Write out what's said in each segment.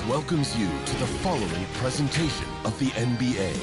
welcomes you to the following presentation of the NBA.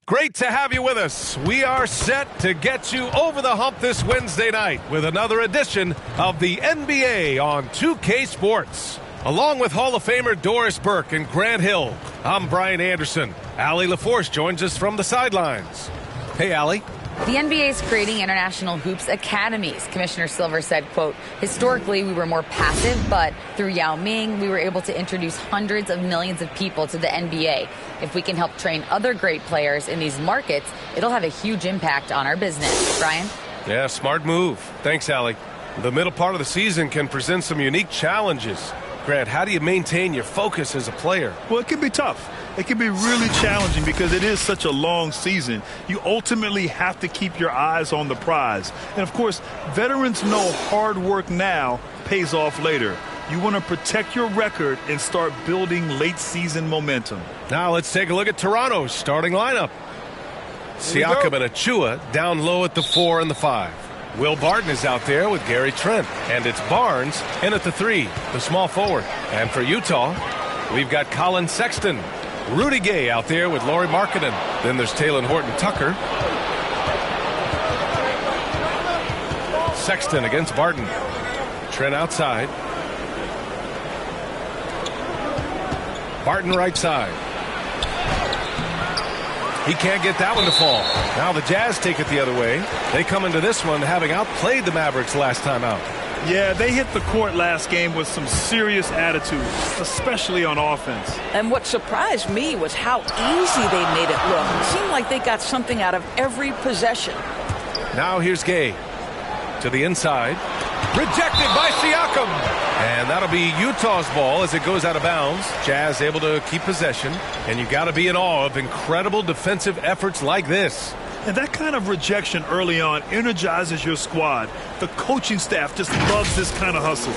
Great to have you with us. We are set to get you over the hump this Wednesday night with another edition of the NBA on 2K Sports. Along with Hall of Famer Doris Burke and Grant Hill, I'm Brian Anderson. Allie LaForce joins us from the sidelines. Hey, Allie. The NBA is creating international hoops academies. Commissioner Silver said, quote, historically, we were more passive, but through Yao Ming, we were able to introduce hundreds of millions of people to the NBA. If we can help train other great players in these markets, it'll have a huge impact on our business. Brian? Yeah, smart move. Thanks, Allie. The middle part of the season can present some unique challenges. Grant, how do you maintain your focus as a player? Well, it can be tough. It can be really challenging because it is such a long season. You ultimately have to keep your eyes on the prize. And, of course, veterans know hard work now pays off later. You want to protect your record and start building late-season momentum. Now let's take a look at Toronto's starting lineup. Siakam and Achua down low at the 4 and the 5. Will Barton is out there with Gary Trent. And it's Barnes in at the 3, the small forward. And for Utah, we've got Colin Sexton. Rudy Gay out there with Lauri Markkanen. Then there's Talen Horton-Tucker. Sexton against Barton. Trent outside. Barton right side. He can't get that one to fall. Now the Jazz take it the other way. They come into this one having outplayed the Mavericks last time out. Yeah, they hit the court last game with some serious attitude, especially on offense. And what surprised me was how easy they made it look. It seemed like they got something out of every possession. Now here's Gay to the inside. Rejected by Siakam. And that'll be Utah's ball as it goes out of bounds. Jazz able to keep possession. And you got to be in awe of incredible defensive efforts like this. And that kind of rejection early on energizes your squad. The coaching staff just loves this kind of hustle.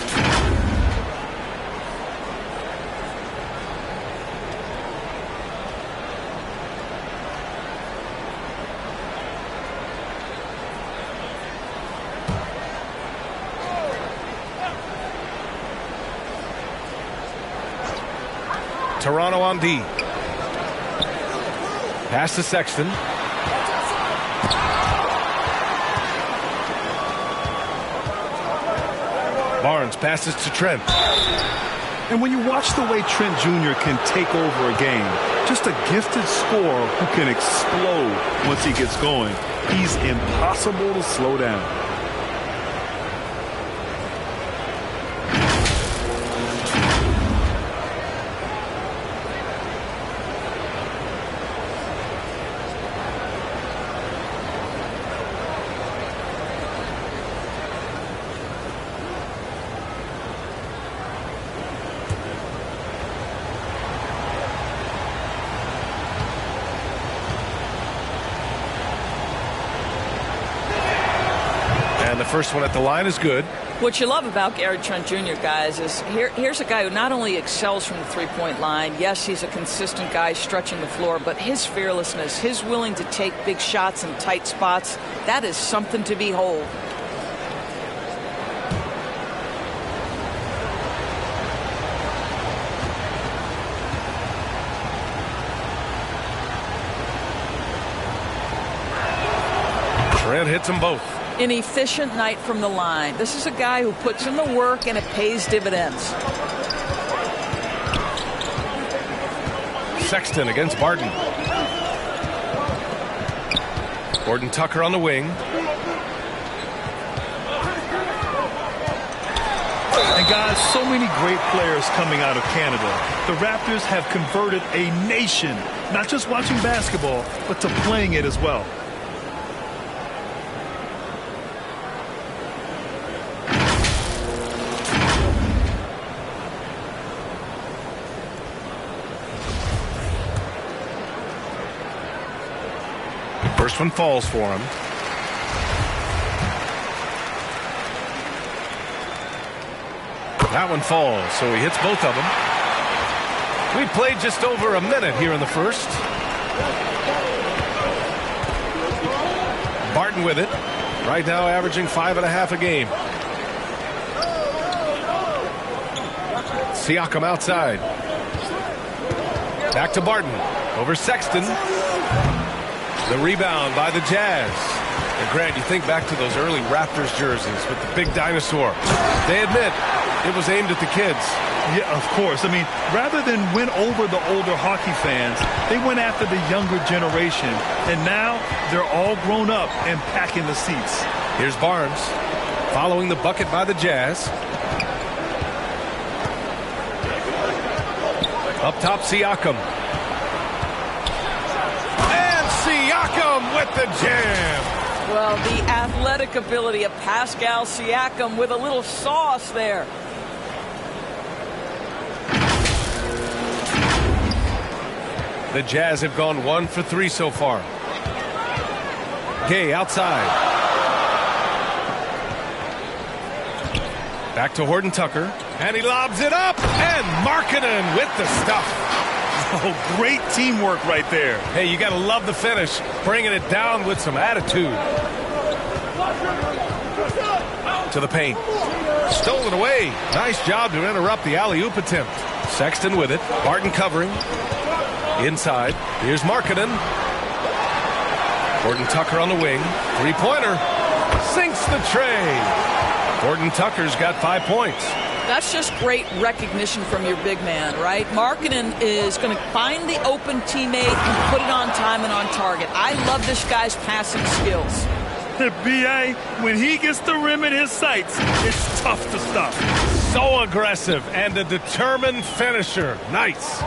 Toronto on D. Pass to Sexton. Barnes passes to Trent. And when you watch the way Trent Jr. can take over a game, just a gifted scorer who can explode once he gets going, he's impossible to slow down. And the first one at the line is good. What you love about Gary Trent Jr., guys, is here's a guy who not only excels from the three-point line. Yes, he's a consistent guy stretching the floor, but his fearlessness, his willing to take big shots in tight spots, that is something to behold. Trent hits them both. An efficient night from the line. This is a guy who puts in the work and it pays dividends. Sexton against Barton. Horton-Tucker on the wing. And guys, so many great players coming out of Canada. The Raptors have converted a nation, not just watching basketball, but to playing it as well. First one falls for him. That one falls, so he hits both of them. We played just over a minute here in the first. Barton with it. Right now averaging 5.5 a game. Siakam outside. Back to Barton. Over Sexton. The rebound by the Jazz. And Grant, you think back to those early Raptors jerseys with the big dinosaur. They admit it was aimed at the kids. Yeah, of course. I mean, rather than win over the older hockey fans, they went after the younger generation. And now they're all grown up and packing the seats. Here's Barnes following the bucket by the Jazz. Up top, Siakam. And Siakam with the jam. Well, the athletic ability of Pascal Siakam with a little sauce there. The Jazz have gone 1 for 3 so far. Gay outside. Back to Horton Tucker. And he lobs it up. And Markkanen with the stuff. Oh, great teamwork right there. Hey, you got to love the finish. Bringing it down with some attitude. To the paint. Stolen away. Nice job to interrupt the alley-oop attempt. Sexton with it. Barton covering. Inside. Here's Markkanen. Horton Tucker on the wing. Three-pointer. Sinks the tray. Horton Tucker's got 5 points. That's just great recognition from your big man, right? Markkanen is going to find the open teammate and put it on time and on target. I love this guy's passing skills. B.A., when he gets the rim in his sights, it's tough to stop. So aggressive and a determined finisher. Nice.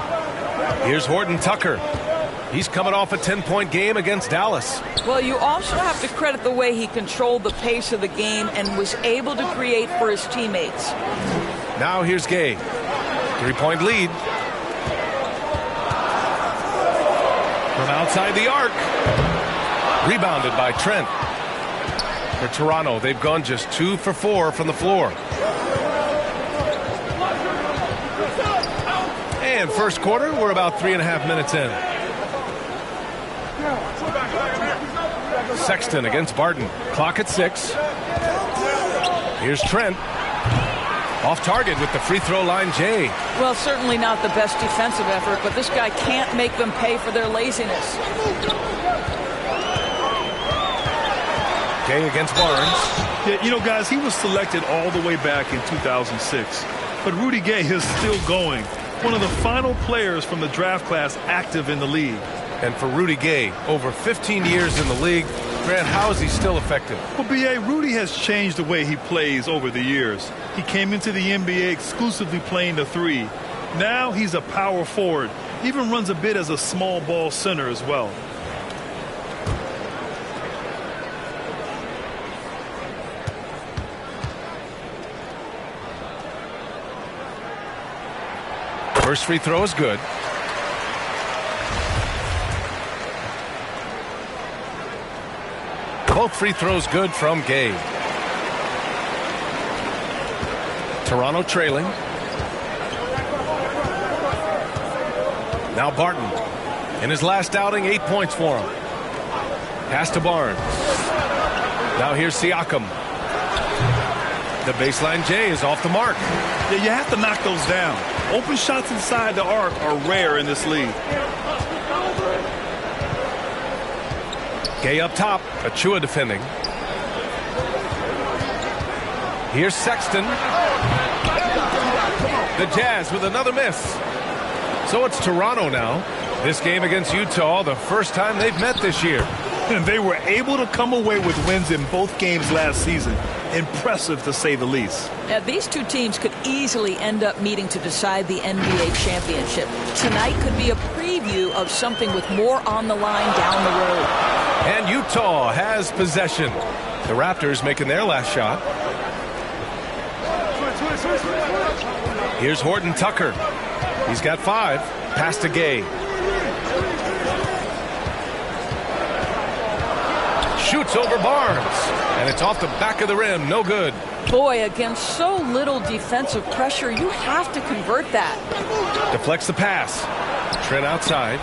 Here's Horton Tucker. He's coming off a 10-point game against Dallas. Well, you also have to credit the way he controlled the pace of the game and was able to create for his teammates. Now here's Gay. 3-point lead. From outside the arc. Rebounded by Trent. For Toronto, they've gone just 2 for 4 from the floor. And first quarter, we're about 3.5 minutes in. Sexton against Barton. Clock at 6. Here's Trent. Off target with the free throw line, Jay. Well, certainly not the best defensive effort, but this guy can't make them pay for their laziness. Gay against Barnes. Yeah, you know, guys, he was selected all the way back in 2006. But Rudy Gay is still going. One of the final players from the draft class active in the league. And for Rudy Gay, over 15 years in the league, Grant, how is he still effective? Well, B.A., Rudy has changed the way he plays over the years. He came into the NBA exclusively playing the 3. Now he's a power forward. Even runs a bit as a small ball center as well. First free throw is good. Both free throws good from Gay. Toronto trailing. Now Barton. In his last outing, 8 points for him. Pass to Barnes. Now here's Siakam. The baseline J is off the mark. Yeah, you have to knock those down. Open shots inside the arc are rare in this league. Gay up top. Achua defending. Here's Sexton. The Jazz with another miss. So it's Toronto now. This game against Utah, the first time they've met this year. And they were able to come away with wins in both games last season. Impressive, to say the least. Yeah, these two teams could easily end up meeting to decide the NBA championship. Tonight could be a preview of something with more on the line down the road. And Utah has possession. The Raptors making their last shot. Here's Horton Tucker. He's got 5. Pass to Gay. Shoots over Barnes. And it's off the back of the rim. No good. Boy, against so little defensive pressure, you have to convert that. Deflects the pass. Trent outside.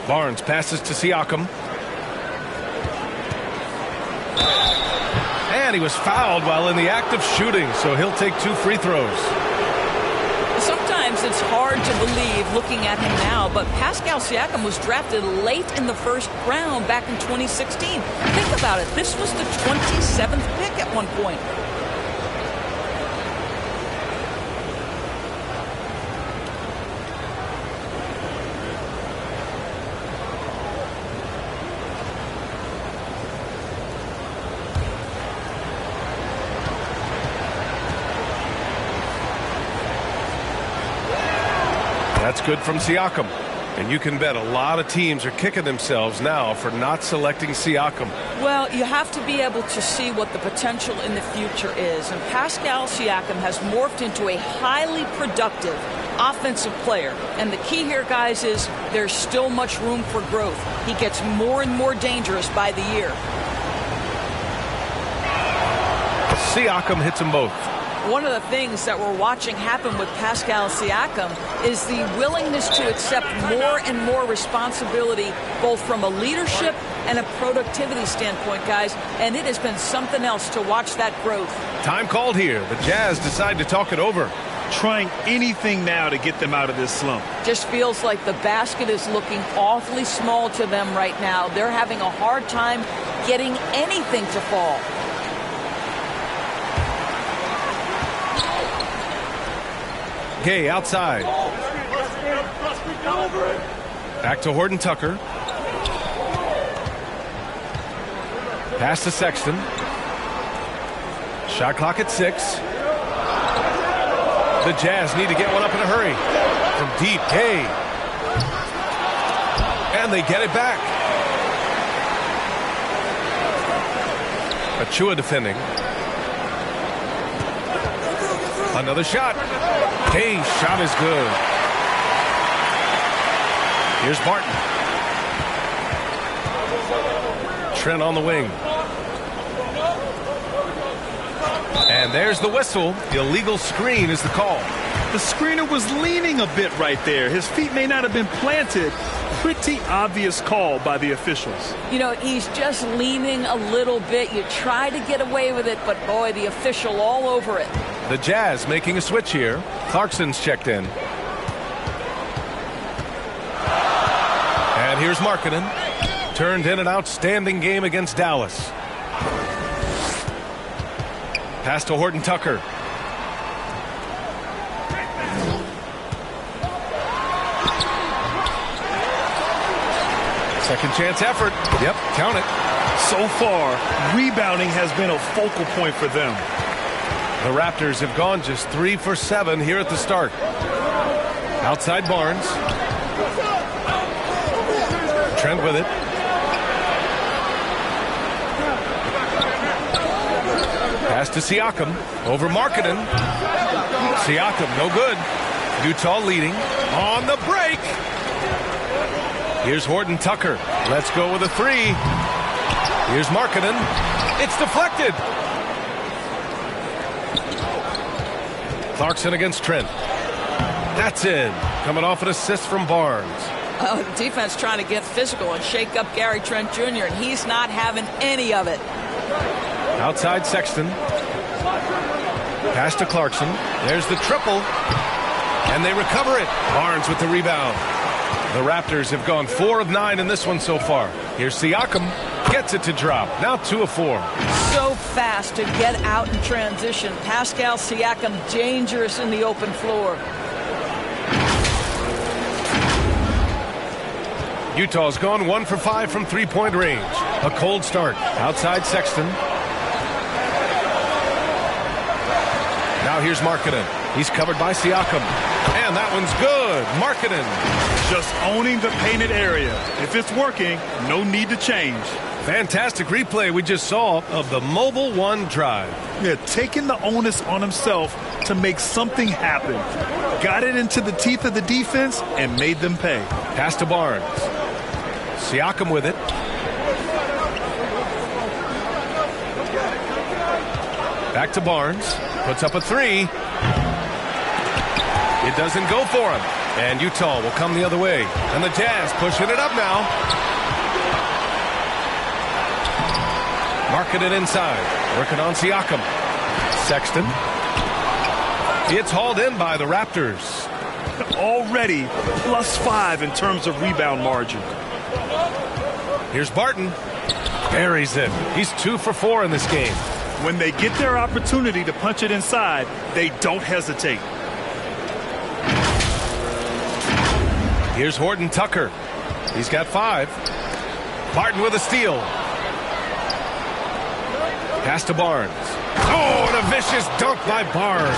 Barnes passes to Siakam. And he was fouled while in the act of shooting, so he'll take 2 free throws. Sometimes it's hard to believe looking at him now, but Pascal Siakam was drafted late in the first round back in 2016. Think about it. This was the 27th pick at one point. That's good from Siakam. And you can bet a lot of teams are kicking themselves now for not selecting Siakam. Well, you have to be able to see what the potential in the future is. And Pascal Siakam has morphed into a highly productive offensive player. And the key here, guys, is there's still much room for growth. He gets more and more dangerous by the year. Siakam hits them both. One of the things that we're watching happen with Pascal Siakam is the willingness to accept more and more responsibility, both from a leadership and a productivity standpoint, guys. And it has been something else to watch that growth. Time called here. The Jazz decide to talk it over. Trying anything now to get them out of this slump. Just feels like the basket is looking awfully small to them right now. They're having a hard time getting anything to fall. Gay outside. Back to Horton Tucker. Pass to Sexton. Shot clock at 6. The Jazz need to get one up in a hurry. From deep, Gay. And they get it back. Achua defending. Another shot. Gay's shot is good. Here's Barton. Trent on the wing. And there's the whistle. The illegal screen is the call. The screener was leaning a bit right there. His feet may not have been planted. Pretty obvious call by the officials. You know, he's just leaning a little bit. You try to get away with it, but boy, the official all over it. The Jazz making a switch here. Clarkson's checked in. And here's Markkanen. Turned in an outstanding game against Dallas. Pass to Horton Tucker. Second chance effort. Yep, count it. So far, rebounding has been a focal point for them. The Raptors have gone just 3 for 7 here at the start. Outside Barnes. Trent with it. Pass to Siakam. Over Markkanen. Siakam, no good. Utah leading. On the break. Here's Horton Tucker. Let's go with a 3. Here's Markkanen. It's deflected. Clarkson against Trent. That's in. Coming off an assist from Barnes. Oh, the defense trying to get physical and shake up Gary Trent Jr., and he's not having any of it. Outside Sexton. Pass to Clarkson. There's the triple. And they recover it. Barnes with the rebound. The Raptors have gone 4 of 9 in this one so far. Here's Siakam. Gets it to drop. Now 2 of 4. So fast to get out in transition. Pascal Siakam dangerous in the open floor. Utah's gone 1 for 5 from three-point range. A cold start. Outside Sexton. Now here's Markkanen. He's covered by Siakam. And that one's good. Markkanen. Just owning the painted area. If it's working, no need to change. Fantastic replay we just saw of the Mobile One drive. Yeah, taking the onus on himself to make something happen. Got it into the teeth of the defense and made them pay. Pass to Barnes. Siakam with it. Back to Barnes. Puts up a 3. It doesn't go for him. And Utah will come the other way. And the Jazz pushing it up now. Marking it inside. Working on Siakam. Sexton. It's hauled in by the Raptors. Already +5 in terms of rebound margin. Here's Barton. Buries it. He's 2 for 4 in this game. When they get their opportunity to punch it inside, they don't hesitate. Here's Horton Tucker. He's got 5. Barton with a steal. Pass to Barnes. Oh, and a vicious dunk by Barnes.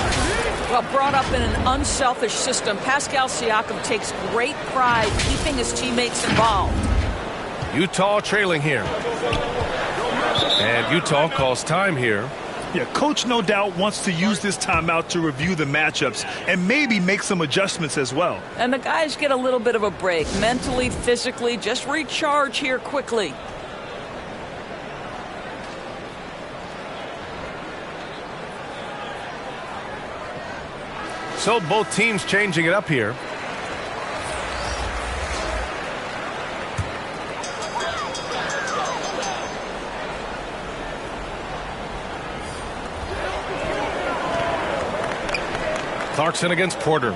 Well, brought up in an unselfish system, Pascal Siakam takes great pride keeping his teammates involved. Utah trailing here. And Utah calls time here. Yeah, coach no doubt wants to use this timeout to review the matchups and maybe make some adjustments as well. And the guys get a little bit of a break, mentally, physically, just recharge here quickly. So both teams changing it up here. Clarkson against Porter.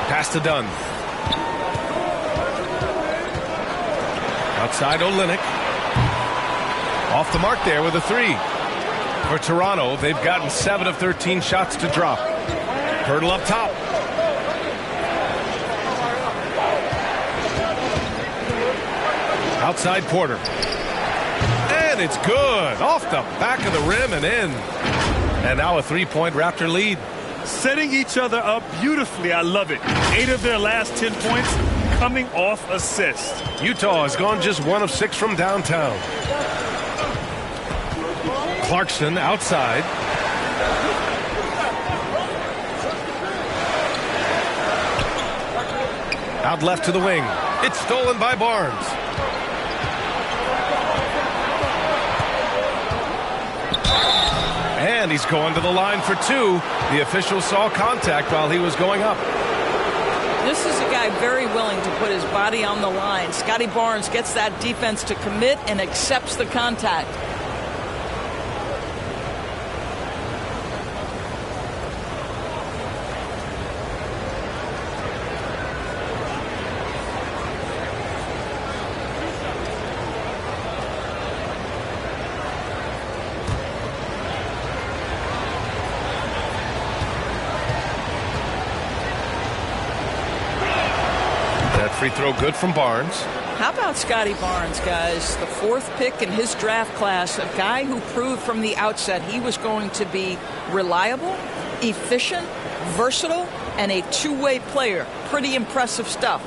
Pass to Dunn. Outside Olynyk. Off the mark there with a 3. For Toronto, they've gotten 7 of 13 shots to drop. Hurdle up top. Outside Porter. And it's good. Off the back of the rim and in. And now a 3-point Raptor lead. Setting each other up beautifully. I love it. 8 of their last 10 points coming off assists. Utah has gone just 1 of 6 from downtown. Clarkson outside. Out left to the wing. It's stolen by Barnes. And he's going to the line for 2. The official saw contact while he was going up. This is a guy very willing to put his body on the line. Scotty Barnes gets that defense to commit and accepts the contact. Free throw good from Barnes. How about Scotty Barnes, guys? The 4th pick in his draft class, a guy who proved from the outset he was going to be reliable, efficient, versatile, and a two-way player. Pretty impressive stuff.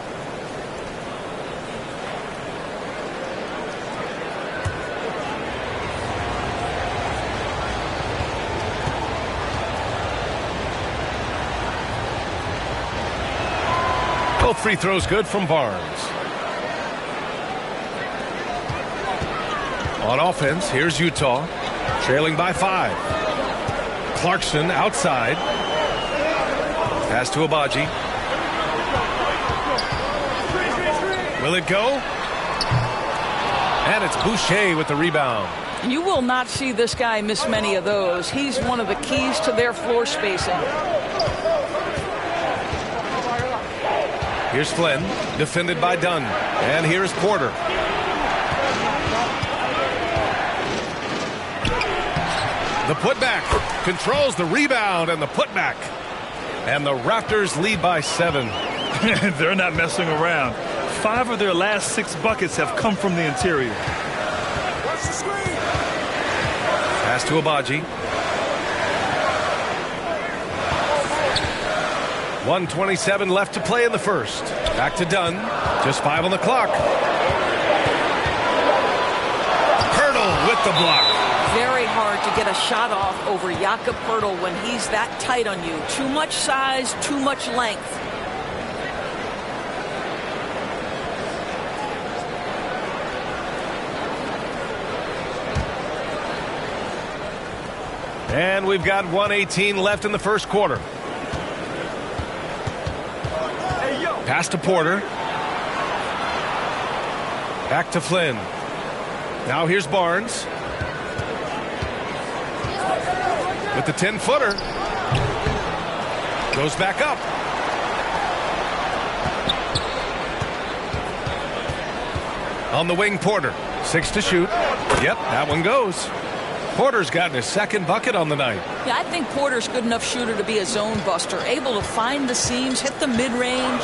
Both free throws good from Barnes. On offense, here's Utah, trailing by 5. Clarkson outside. Pass to Abaji. Will it go? And it's Boucher with the rebound. You will not see this guy miss many of those. He's one of the keys to their floor spacing. Here's Flynn, defended by Dunn. And here's Porter. The putback controls the rebound and the putback. And the Raptors lead by 7. They're not messing around. 5 of their last 6 buckets have come from the interior. Pass to Abaji. 1:27 left to play in the first. Back to Dunn. Just 5 on the clock. Hurdle with the block. Very hard to get a shot off over Jakob Poeltl when he's that tight on you. Too much size, too much length. And we've got 1:18 left in the first quarter. Pass to Porter. Back to Flynn. Now here's Barnes. With the 10-footer. Goes back up. On the wing, Porter. 6 to shoot. Yep, that one goes. Porter's gotten his second bucket on the night. Yeah, I think Porter's good enough shooter to be a zone buster, able to find the seams, hit the mid-range.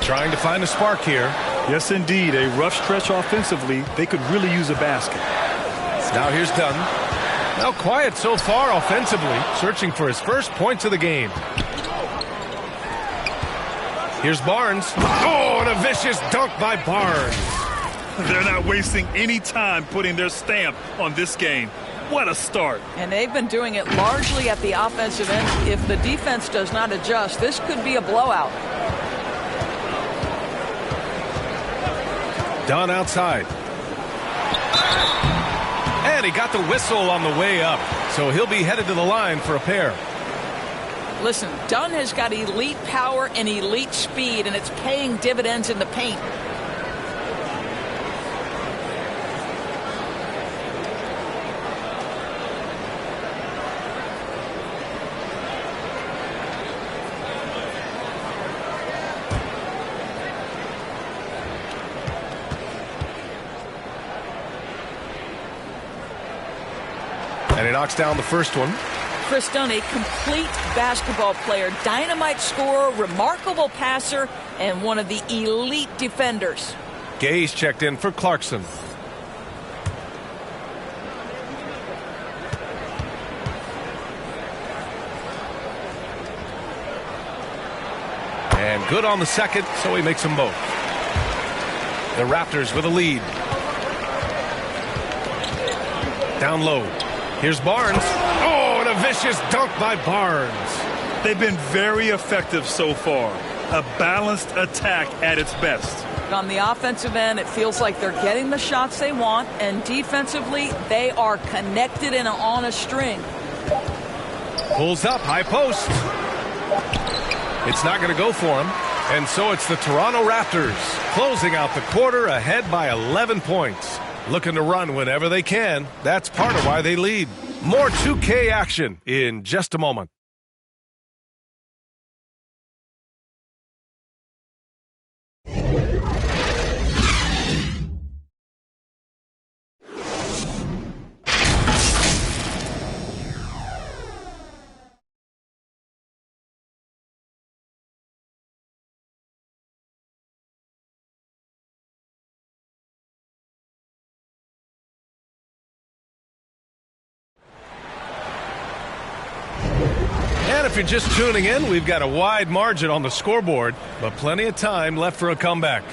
Trying to find a spark here. Yes, indeed. A rough stretch offensively. They could really use a basket. Now here's Dunn. Now quiet so far offensively, searching for his first points of the game. Here's Barnes. Oh, and a vicious dunk by Barnes. They're not wasting any time putting their stamp on this game. What a start. And they've been doing it largely at the offensive end. If the defense does not adjust, this could be a blowout. Dunn outside. And he got the whistle on the way up. So he'll be headed to the line for a pair. Listen, Dunn has got elite power and elite speed, and it's paying dividends in the paint. And he knocks down the first one. Chris Dunn, a complete basketball player, dynamite scorer, remarkable passer, and one of the elite defenders. Gay's checked in for Clarkson. And good on the second, so he makes them both. The Raptors with a lead. Down low. Here's Barnes. Oh, and a vicious dunk by Barnes. They've been very effective so far. A balanced attack at its best. On the offensive end, it feels like they're getting the shots they want, and defensively, they are connected and on a string. Pulls up, high post. It's not going to go for him. And so it's the Toronto Raptors closing out the quarter ahead by 11 points. Looking to run whenever they can. That's part of why they lead. More 2K action in just a moment. And if you're just tuning in, we've got a wide margin on the scoreboard, but plenty of time left for a comeback.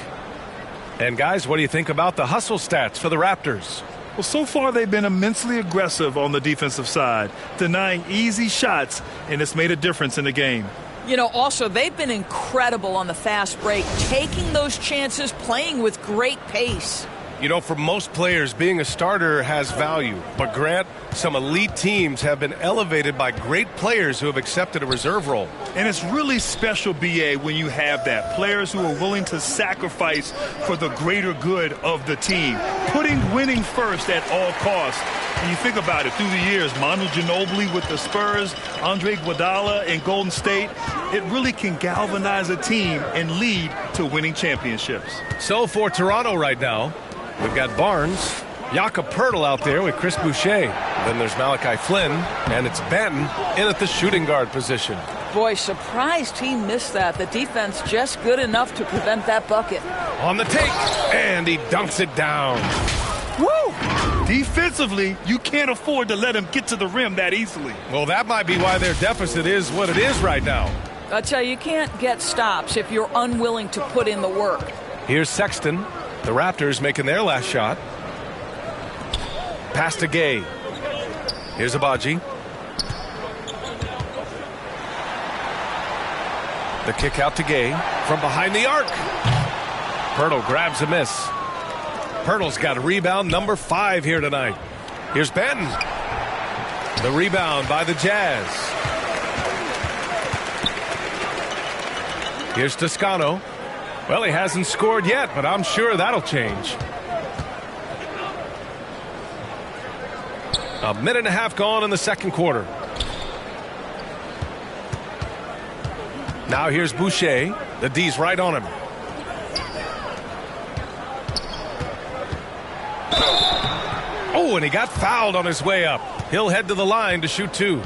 And guys, what do you think about the hustle stats for the Raptors? Well, so far they've been immensely aggressive on the defensive side, denying easy shots, and it's made a difference in the game. You know, also, they've been incredible on the fast break, taking those chances, playing with great pace. You know, for most players, being a starter has value. But, Grant, some elite teams have been elevated by great players who have accepted a reserve role. And it's really special, B.A., when you have that. Players who are willing to sacrifice for the greater good of the team. Putting winning first at all costs. When you think about it, through the years, Manu Ginobili with the Spurs, Andre Iguodala in Golden State, it really can galvanize a team and lead to winning championships. So for Toronto right now, we've got Barnes, Jakob Poeltl out there with Chris Boucher. Then there's Malachi Flynn, and it's Banton in at the shooting guard position. Boy, surprised he missed that. The defense just good enough to prevent that bucket. On the take, and he dunks it down. Woo! Defensively, you can't afford to let him get to the rim that easily. Well, that might be why their deficit is what it is right now. I tell you can't get stops if you're unwilling to put in the work. Here's Sexton. The Raptors making their last shot. Pass to Gay. Here's Abaji. The kick out to Gay from behind the arc. Poeltl grabs a miss. Poeltl's got a rebound number 5 here tonight. Here's Banton. The rebound by the Jazz. Here's Toscano. Well, he hasn't scored yet, but I'm sure that'll change. A minute and a half gone in the second quarter. Now here's Boucher. The D's right on him. Oh, and he got fouled on his way up. He'll head to the line to shoot two.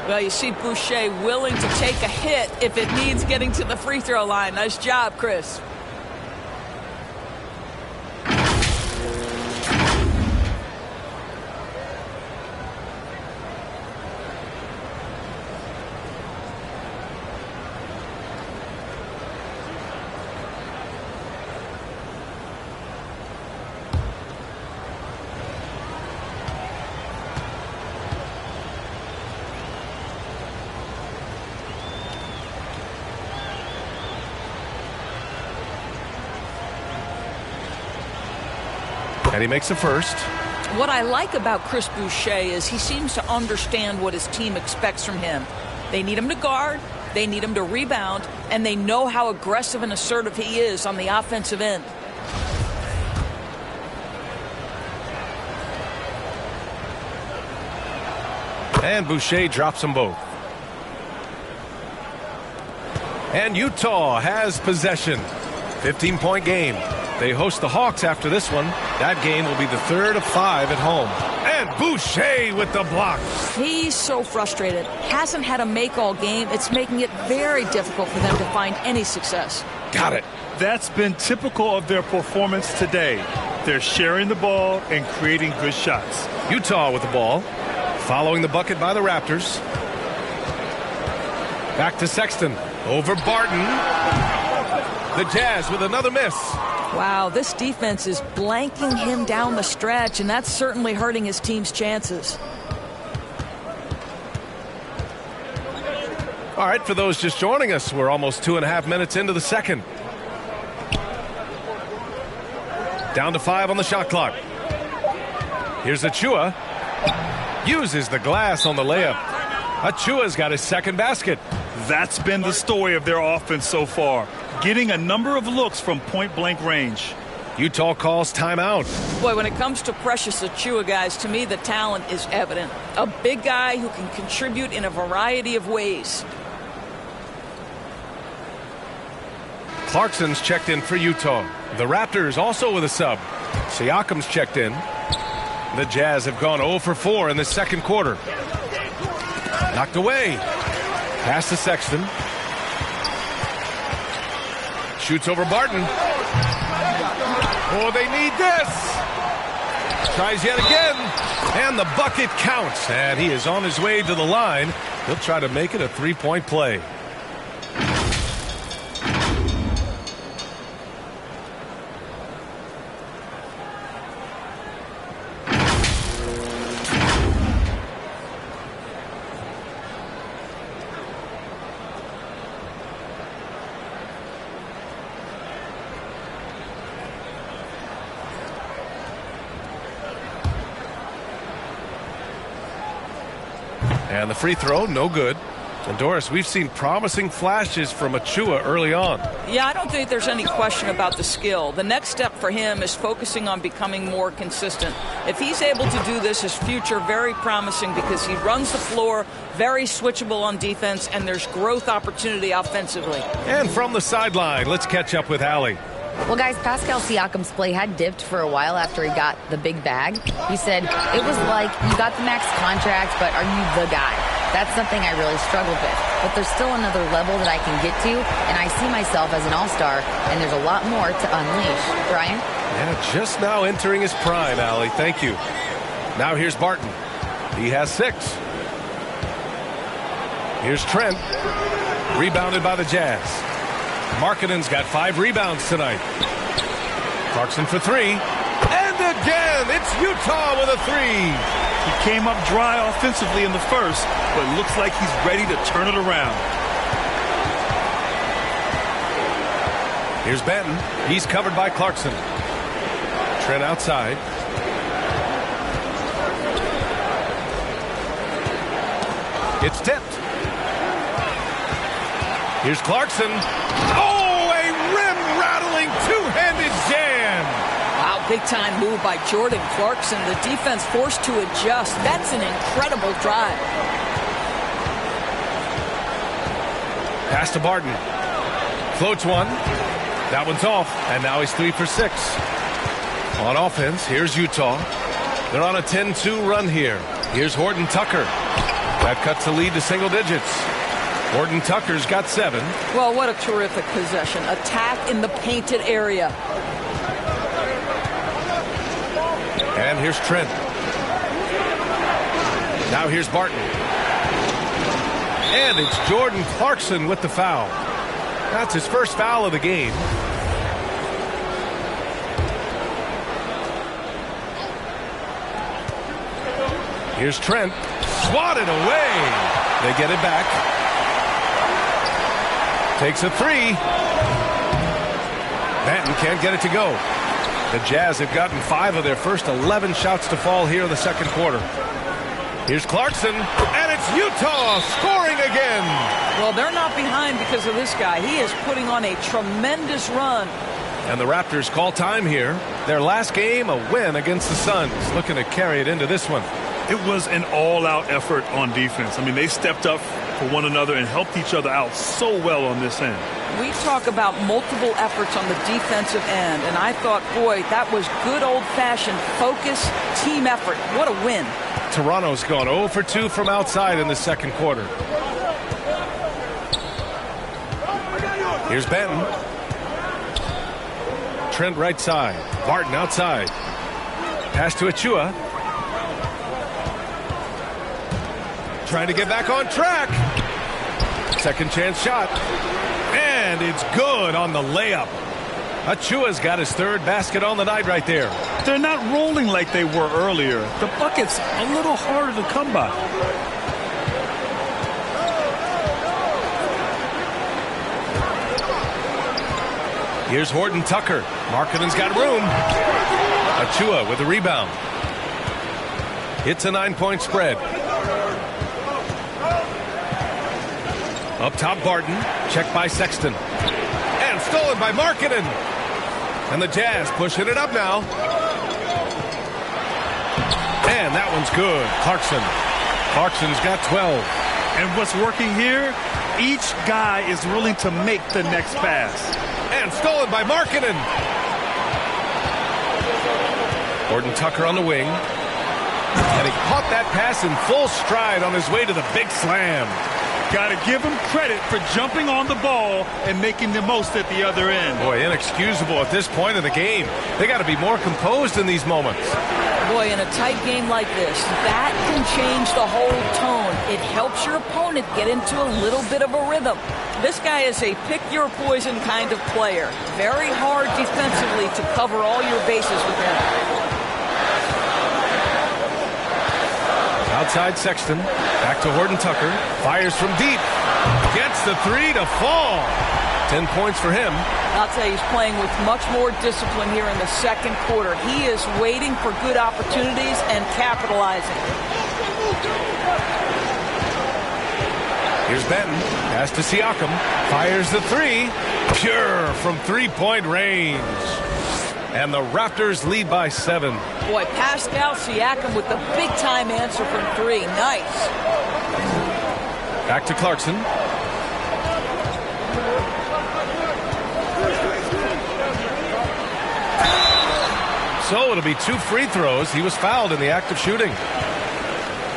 Well, you see Boucher willing to take a hit if it means getting to the free throw line. Nice job, Chris. And he makes the first. What I like about Chris Boucher is he seems to understand what his team expects from him. They need him to guard, they need him to rebound, and they know how aggressive and assertive he is on the offensive end. And Boucher drops them both. And Utah has possession. 15-point game. They host the Hawks after this one. That game will be the third of 5 at home. And Boucher with the block. He's so frustrated. Hasn't had a make all game. It's making it very difficult for them to find any success. Got it. That's been typical of their performance today. They're sharing the ball and creating good shots. Utah with the ball. Following the bucket by the Raptors. Back to Sexton. Over Barton. The Jazz with another miss. Wow, this defense is blanking him down the stretch, and that's certainly hurting his team's chances. All right, for those just joining us, we're almost 2.5 minutes into the second. Down to 5 on the shot clock. Here's Achua. Uses the glass on the layup. Achua's got his second basket. That's been the story of their offense so far. Getting a number of looks from point-blank range. Utah calls timeout. Boy, when it comes to Precious Achua, guys, to me the talent is evident. A big guy who can contribute in a variety of ways. Clarkson's checked in for Utah. The Raptors also with a sub. Siakam's checked in. The Jazz have gone 0 for 4 in the second quarter. Knocked away. Pass to Sexton. Shoots over Barton. Oh, they need this. Tries yet again. And the bucket counts. And he is on his way to the line. He'll try to make it a three-point play. And the free throw, no good. And Doris, we've seen promising flashes from Achua early on. Yeah, I don't think there's any question about the skill. The next step for him is focusing on becoming more consistent. If he's able to do this, his future very promising because he runs the floor, very switchable on defense, and there's growth opportunity offensively. And from the sideline, let's catch up with Allie. Well, guys, Pascal Siakam's play had dipped for a while after he got the big bag. He said, it was like, you got the max contract, but are you the guy? That's something I really struggled with. But there's still another level that I can get to, and I see myself as an all-star, and there's a lot more to unleash. Brian? Yeah, just now entering his prime, Allie. Thank you. Now here's Barton. He has 6. Here's Trent. Rebounded by the Jazz. Markkanen's got 5 rebounds tonight. Clarkson for 3. And again, it's Utah with a 3. He came up dry offensively in the first, but looks like he's ready to turn it around. Here's Benton. He's covered by Clarkson. Trent outside. It's tipped. Here's Clarkson. Oh, a rim-rattling two-handed jam. Wow, Big time move by Jordan Clarkson. The defense forced to adjust. That's an incredible drive. Pass to Barton. Floats one. That one's off. And now he's 3 for 6. On offense, here's Utah. They're on a 10-2 run here. Here's Horton Tucker. That cuts the lead to single digits. Horton Tucker's got 7. Well, what a terrific possession. Attack in the painted area. And here's Trent. Now here's Barton. And it's Jordan Clarkson with the foul. That's his first foul of the game. Here's Trent. Swatted away. They get it back. Takes a 3. Banton can't get it to go. The Jazz have gotten 5 of their first 11 shots to fall here in the second quarter. Here's Clarkson, and it's Utah scoring again. Well, they're not behind because of this guy. He is putting on a tremendous run. And the Raptors call time here. Their last game, a win against the Suns. Looking to carry it into this one. It was an all-out effort on defense. I mean, they stepped up for one another and helped each other out so well on this end. We talk about multiple efforts on the defensive end, and I thought, boy, that was good old-fashioned focus, team effort. What a win. Toronto's gone 0 for 2 from outside in the second quarter. Here's Banton. Trent right side. Barton outside. Pass to Achua. Trying to get back on track. Second chance shot. And it's good on the layup. Achua's got his 3rd basket on the night right there. They're not rolling like they were earlier. The bucket's a little harder to come by. Here's Horton Tucker. Markkanen's got room. Achua with a rebound. It's a 9-point spread. Up top, Barton. Checked by Sexton. And stolen by Markkanen. And the Jazz pushing it up now. And that one's good. Clarkson. Clarkson's got 12. And what's working here, each guy is willing to make the next pass. And stolen by Markkanen. Horton Tucker on the wing. And he caught that pass in full stride on his way to the big slam. Got to give him credit for jumping on the ball and making the most at the other end. Boy, inexcusable at this point in the game. They got to be more composed in these moments. Boy, in a tight game like this, that can change the whole tone. It helps your opponent get into a little bit of a rhythm. This guy is a pick-your-poison kind of player. Very hard defensively to cover all your bases with him. Outside Sexton. Back to Horton Tucker. Fires from deep. Gets the 3 to fall. 10 points for him. I'll tell you, he's playing with much more discipline here in the second quarter. He is waiting for good opportunities and capitalizing. Here's Banton. Pass to Siakam. Fires the 3. Pure from 3-point range. And the Raptors lead by 7. Boy, Pascal Siakam with the big-time answer from 3. Nice. Back to Clarkson. So it'll be 2 free throws. He was fouled in the act of shooting.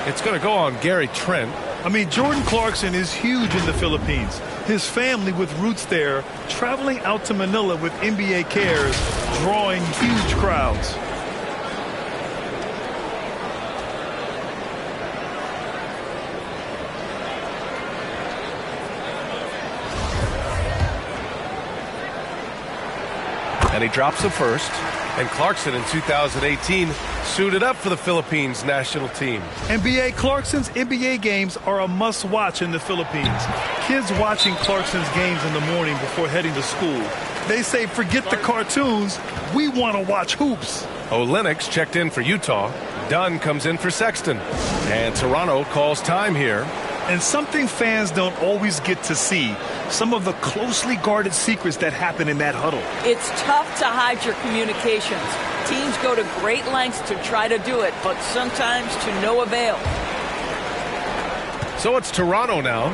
It's going to go on Gary Trent. I mean, Jordan Clarkson is huge in the Philippines. His family with roots there, traveling out to Manila with NBA cares, drawing huge crowds. And he drops the first. And Clarkson in 2018 suited up for the Philippines national team. NBA Clarkson's NBA games are a must-watch in the Philippines. Kids watching Clarkson's games in the morning before heading to school. They say, forget the cartoons, we want to watch hoops. Olynyk checked in for Utah. Dunn comes in for Sexton. And Toronto calls time here. And something fans don't always get to see, some of the closely guarded secrets that happen in that huddle. It's tough to hide your communications. Teams go to great lengths to try to do it, but sometimes to no avail. So it's Toronto now.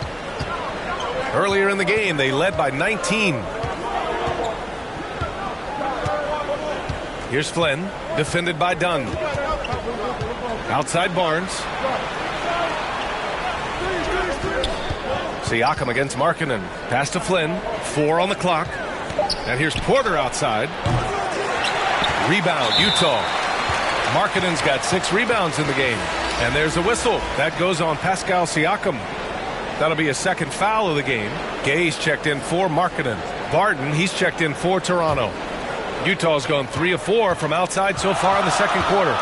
Earlier in the game, they led by 19. Here's Flynn, defended by Dunn. Outside Barnes. Siakam against Markkanen. Pass to Flynn. 4 on the clock. And here's Porter outside. Rebound, Utah. Markkanen's got 6 rebounds in the game. And there's a whistle. That goes on Pascal Siakam. That'll be a second foul of the game. Gay's checked in for Markkanen. Barton, he's checked in for Toronto. Utah's gone 3 of 4 from outside so far in the second quarter.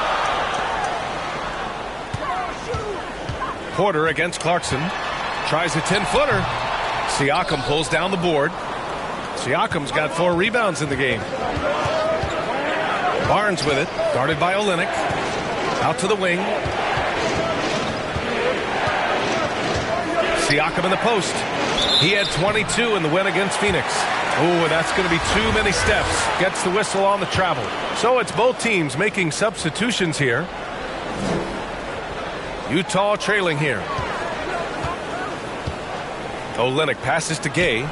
Porter against Clarkson. Tries a 10-footer. Siakam pulls down the board. Siakam's got 4 rebounds in the game. Barnes with it, guarded by Olynyk. Out to the wing. Siakam in the post. He had 22 in the win against Phoenix. Oh, and that's going to be too many steps. Gets the whistle on the travel. So it's both teams making substitutions here. Utah trailing here. Olynyk passes to Gay.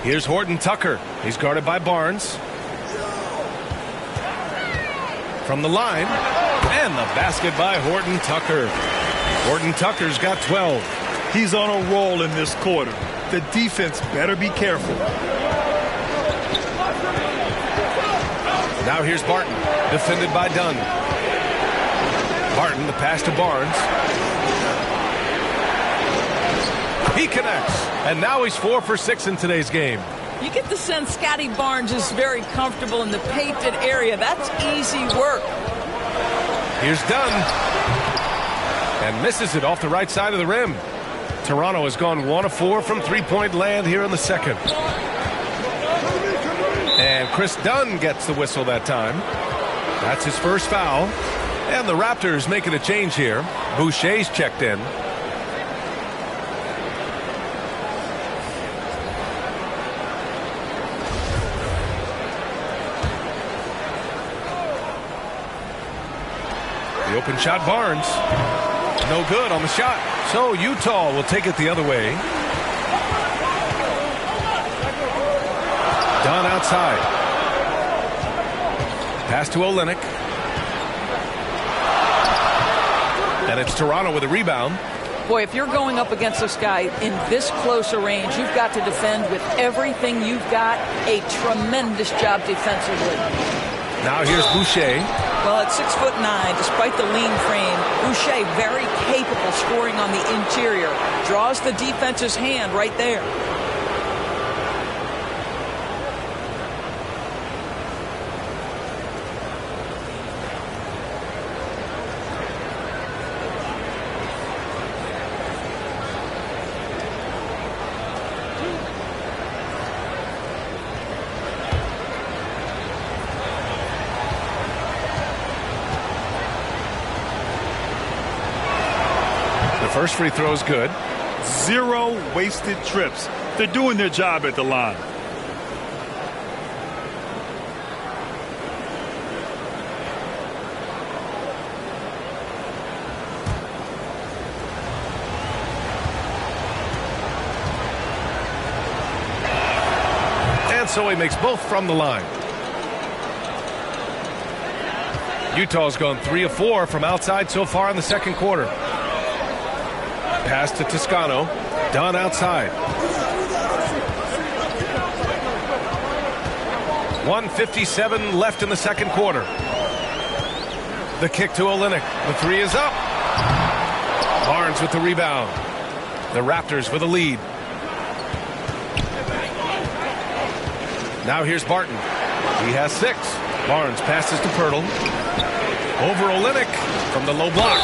Here's Horton Tucker. He's guarded by Barnes. From the line. And the basket by Horton Tucker. Horton Tucker's got 12. He's on a roll in this quarter. The defense better be careful. Now here's Barton, defended by Dunn. Barton, the pass to Barnes. He connects, and now he's 4 for 6 in today's game. You get the sense Scotty Barnes is very comfortable in the painted area. That's easy work. Here's Dunn. And misses it off the right side of the rim. Toronto has gone 1 of 4 from three-point land here in the second. And Chris Dunn gets the whistle that time. That's his first foul. And the Raptors making a change here. Boucher's checked in. The open shot, Barnes. No good on the shot. So Utah will take it the other way. Dunn outside. Pass to Olynyk. And it's Toronto with a rebound. Boy, if you're going up against this guy in this close a range, you've got to defend with everything you've got. A tremendous job defensively. Now here's Boucher. Well, at 6'9", despite the lean frame, Boucher very capable scoring on the interior. Draws the defense's hand right there. First free throw is good. 0 wasted trips. They're doing their job at the line. And so he makes both from the line. Utah's gone 3 of 4 from outside so far in the second quarter. Pass to Toscano. Dunn outside. 1:57 left in the second quarter. The kick to Olynyk. The 3 is up. Barnes with the rebound. The Raptors with a lead. Now here's Barton. He has 6. Barnes passes to Pirtle. Over Olynyk from the low block.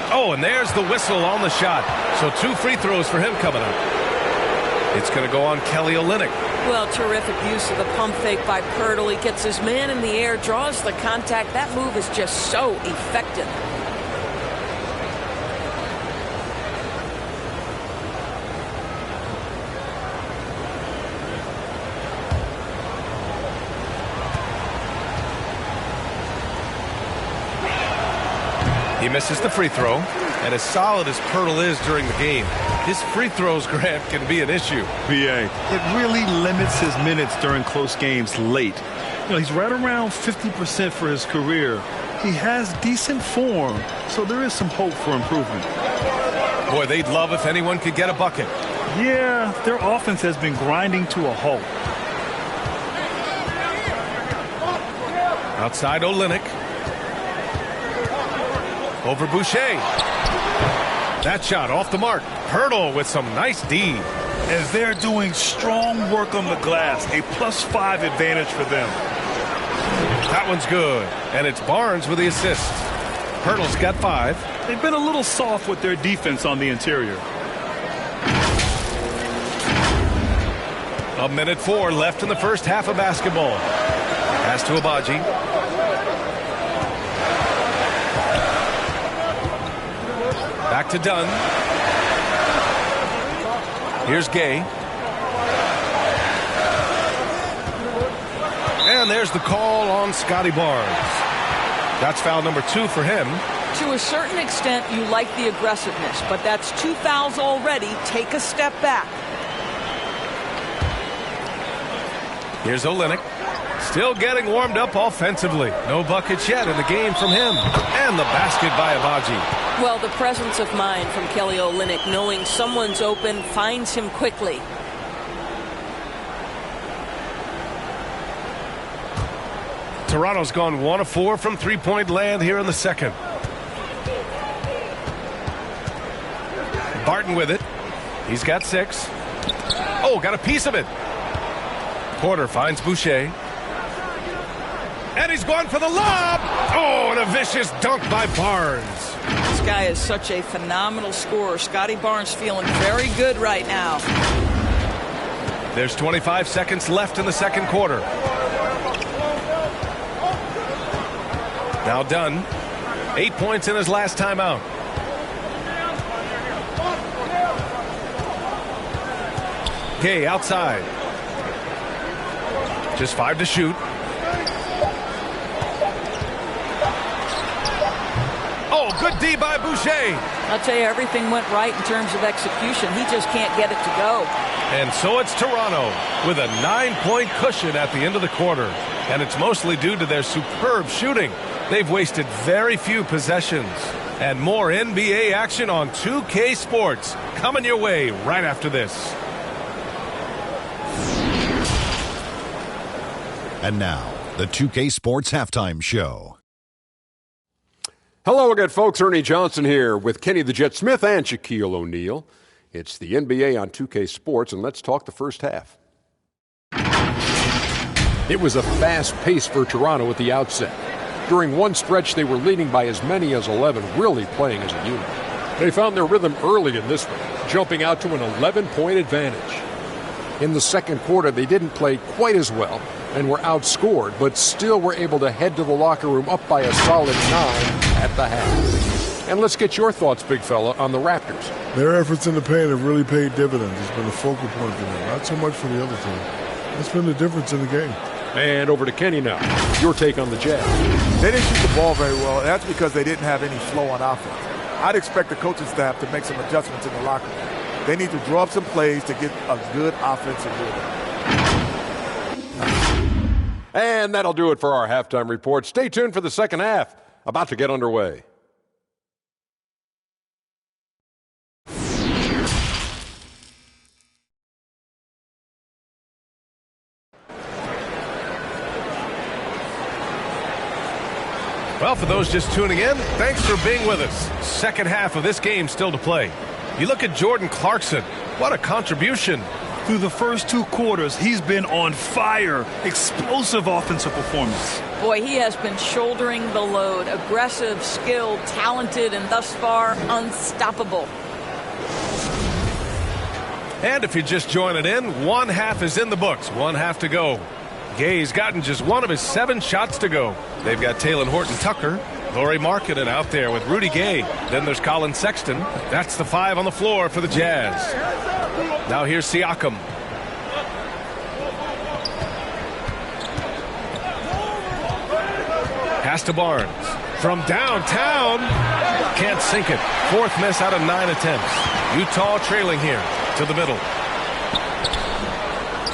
Oh, and there's the whistle on the shot. So 2 free throws for him coming up. It's going to go on Kelly Olynyk. Well, terrific use of the pump fake by Pirtle. He gets his man in the air, draws the contact. That move is just so effective. He misses the free throw, and as solid as Pirtle is during the game, his free throws, Grant, can be an issue. BA, it really limits his minutes during close games late. He's right around 50% for his career. He has decent form, so there is some hope for improvement. Boy, they'd love if anyone could get a bucket. Yeah, their offense has been grinding to a halt. Outside Olynyk. Over Boucher. That shot off the mark. Pirtle with some nice D. As they're doing strong work on the glass, a +5 advantage for them. That one's good. And it's Barnes with the assist. Pirtle's got 5. They've been a little soft with their defense on the interior. 1:04 left in the first half of basketball. Pass to Abaji. Back to Dunn. Here's Gay. And there's the call on Scotty Barnes. That's foul number 2 for him. To a certain extent, you like the aggressiveness, but that's 2 fouls already. Take a step back. Here's Olynyk. Still getting warmed up offensively. No buckets yet in the game from him. And the basket by Abaji. Well, the presence of mind from Kelly Olynyk, knowing someone's open, finds him quickly. Toronto's gone 1 of 4 from three-point land here in the second. Barton with it. He's got 6. Oh, got a piece of it. Porter finds Boucher. And he's going for the lob. Oh, and a vicious dunk by Barnes. This guy is such a phenomenal scorer. Scotty Barnes feeling very good right now. There's 25 seconds left in the second quarter. Now Dunn. 8 points in his last timeout. Gay outside. Just 5 to shoot. Oh, good D by Boucher. I'll tell you, everything went right in terms of execution. He just can't get it to go. And so it's Toronto with a 9-point cushion at the end of the quarter. And it's mostly due to their superb shooting. They've wasted very few possessions. And more NBA action on 2K Sports coming your way right after this. And now, the 2K Sports Halftime Show. Hello again, folks. Ernie Johnson here with Kenny the Jet Smith and Shaquille O'Neal. It's the NBA on 2K Sports, and let's talk the first half. It was a fast pace for Toronto at the outset. During one stretch, they were leading by as many as 11, really playing as a unit. They found their rhythm early in this one, jumping out to an 11-point advantage. In the second quarter, they didn't play quite as well and were outscored, but still were able to head to the locker room up by a solid 9 at the half. And let's get your thoughts, big fella, on the Raptors. Their efforts in the paint have really paid dividends. It's been a focal point for them, not so much for the other team. That's been the difference in the game. And over to Kenny now. Your take on the Jazz. They didn't shoot the ball very well, and that's because they didn't have any flow on offense. I'd expect the coaching staff to make some adjustments in the locker room. They need to draw up some plays to get a good offensive rhythm. And that'll do it for our halftime report. Stay tuned for the second half, about to get underway. Well, for those just tuning in, thanks for being with us. Second half of this game still to play. You look at Jordan Clarkson. What a contribution. Through the first 2 quarters, he's been on fire. Explosive offensive performance. Boy, he has been shouldering the load. Aggressive, skilled, talented, and thus far unstoppable. And if you're just joining in, one half is in the books. One half to go. Gay's gotten just one of his 7 shots to go. They've got Talen Horton-Tucker, Lauri Markkanen out there with Rudy Gay. Then there's Colin Sexton. That's the 5 on the floor for the Jazz. Now here's Siakam. Pass to Barnes. From downtown. Can't sink it. Fourth miss out of 9 attempts. Utah trailing here to the middle.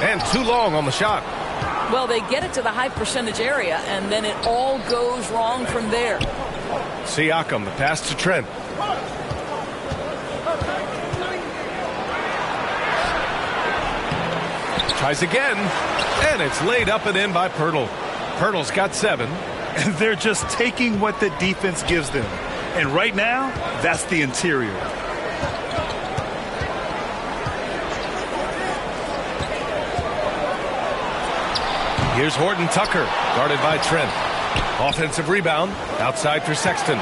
And too long on the shot. Well, they get it to the high percentage area, and then it all goes wrong from there. Siakam, the pass to Trent. Tries again, and it's laid up and in by Pirtle. Pirtle's got 7. And they're just taking what the defense gives them. And right now, that's the interior. Here's Horton Tucker, guarded by Trent. Offensive rebound, outside for Sexton.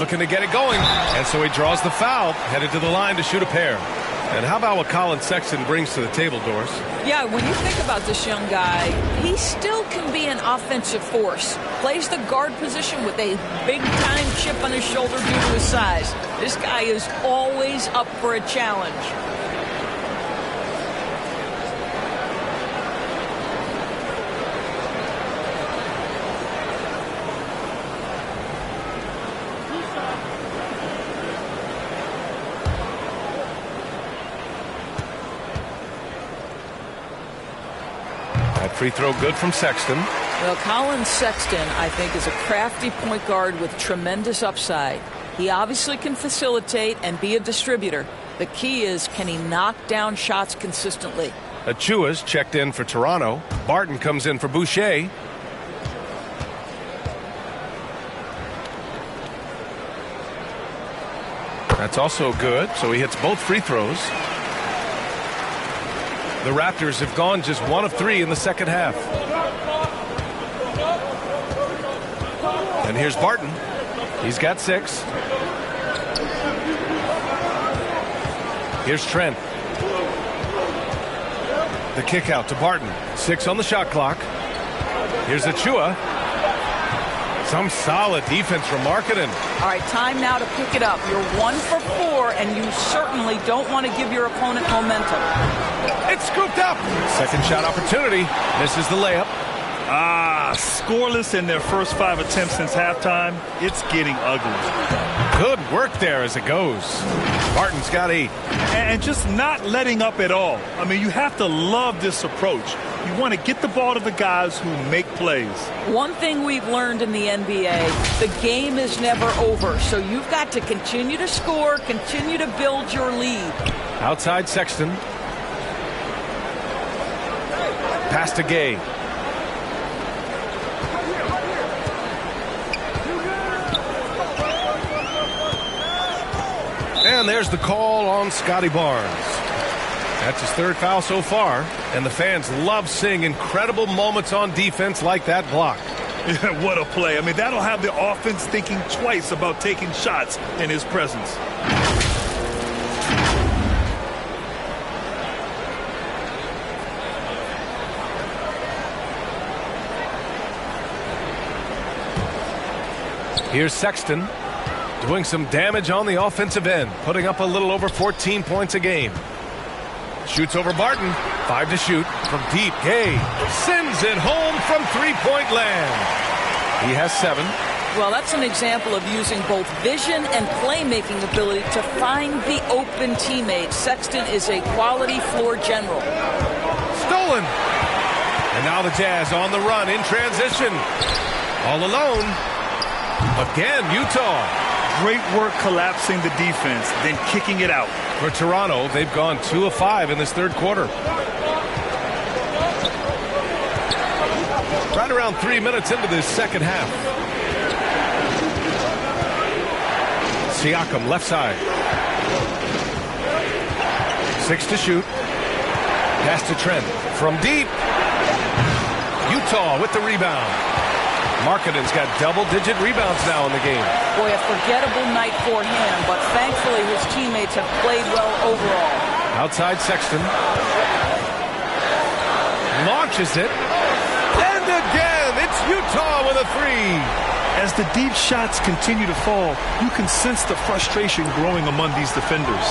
Looking to get it going, and so he draws the foul, headed to the line to shoot a pair. And how about what Colin Sexton brings to the table, Doris? Yeah, when you think about this young guy, he still can be an offensive force. Plays the guard position with a big-time chip on his shoulder due to his size. This guy is always up for a challenge. Free throw good from Sexton. Well, Colin Sexton, I think, is a crafty point guard with tremendous upside. He obviously can facilitate and be a distributor. The key is, can he knock down shots consistently? Achua's checked in for Toronto. Barton comes in for Boucher. That's also good, so he hits both free throws. The Raptors have gone just 1 of 3 in the second half. And here's Barton. He's got 6. Here's Trent. The kick out to Barton. 6 on the shot clock. Here's Achua. Some solid defense from Markkanen. All right, time now to pick it up. You're 1 for 4, and you certainly don't want to give your opponent momentum. It's scooped up. Second shot opportunity. Misses the layup. Scoreless in their first 5 attempts since halftime. It's getting ugly. Good work there as it goes. Barton's got 8. And just not letting up at all. I mean, you have to love this approach. You want to get the ball to the guys who make plays. One thing we've learned in the NBA, the game is never over. So you've got to continue to score, continue to build your lead. Outside Sexton. Pass to Gay. And there's the call on Scotty Barnes. That's his 3rd foul so far, and the fans love seeing incredible moments on defense like that block. What a play. I mean, that'll have the offense thinking twice about taking shots in his presence. Here's Sexton doing some damage on the offensive end, putting up a little over 14 points a game. Shoots over Barton. 5 to shoot from deep. Gay sends it home from 3-point land. He has 7. Well, that's an example of using both vision and playmaking ability to find the open teammate. Sexton is a quality floor general. Stolen. And now the Jazz on the run in transition. All alone. Again, Utah. Great work collapsing the defense, then kicking it out. For Toronto, they've gone 2 of 5 in this 3rd quarter. Right around 3 minutes into this second half. Siakam, left side. 6 to shoot. Pass to Trent. From deep. Utah with the rebound. Markkanen's got double-digit rebounds now in the game. Boy, a forgettable night for him, but thankfully his teammates have played well overall. Outside Sexton. Launches it. And again, it's Utah with a 3. As the deep shots continue to fall, you can sense the frustration growing among these defenders.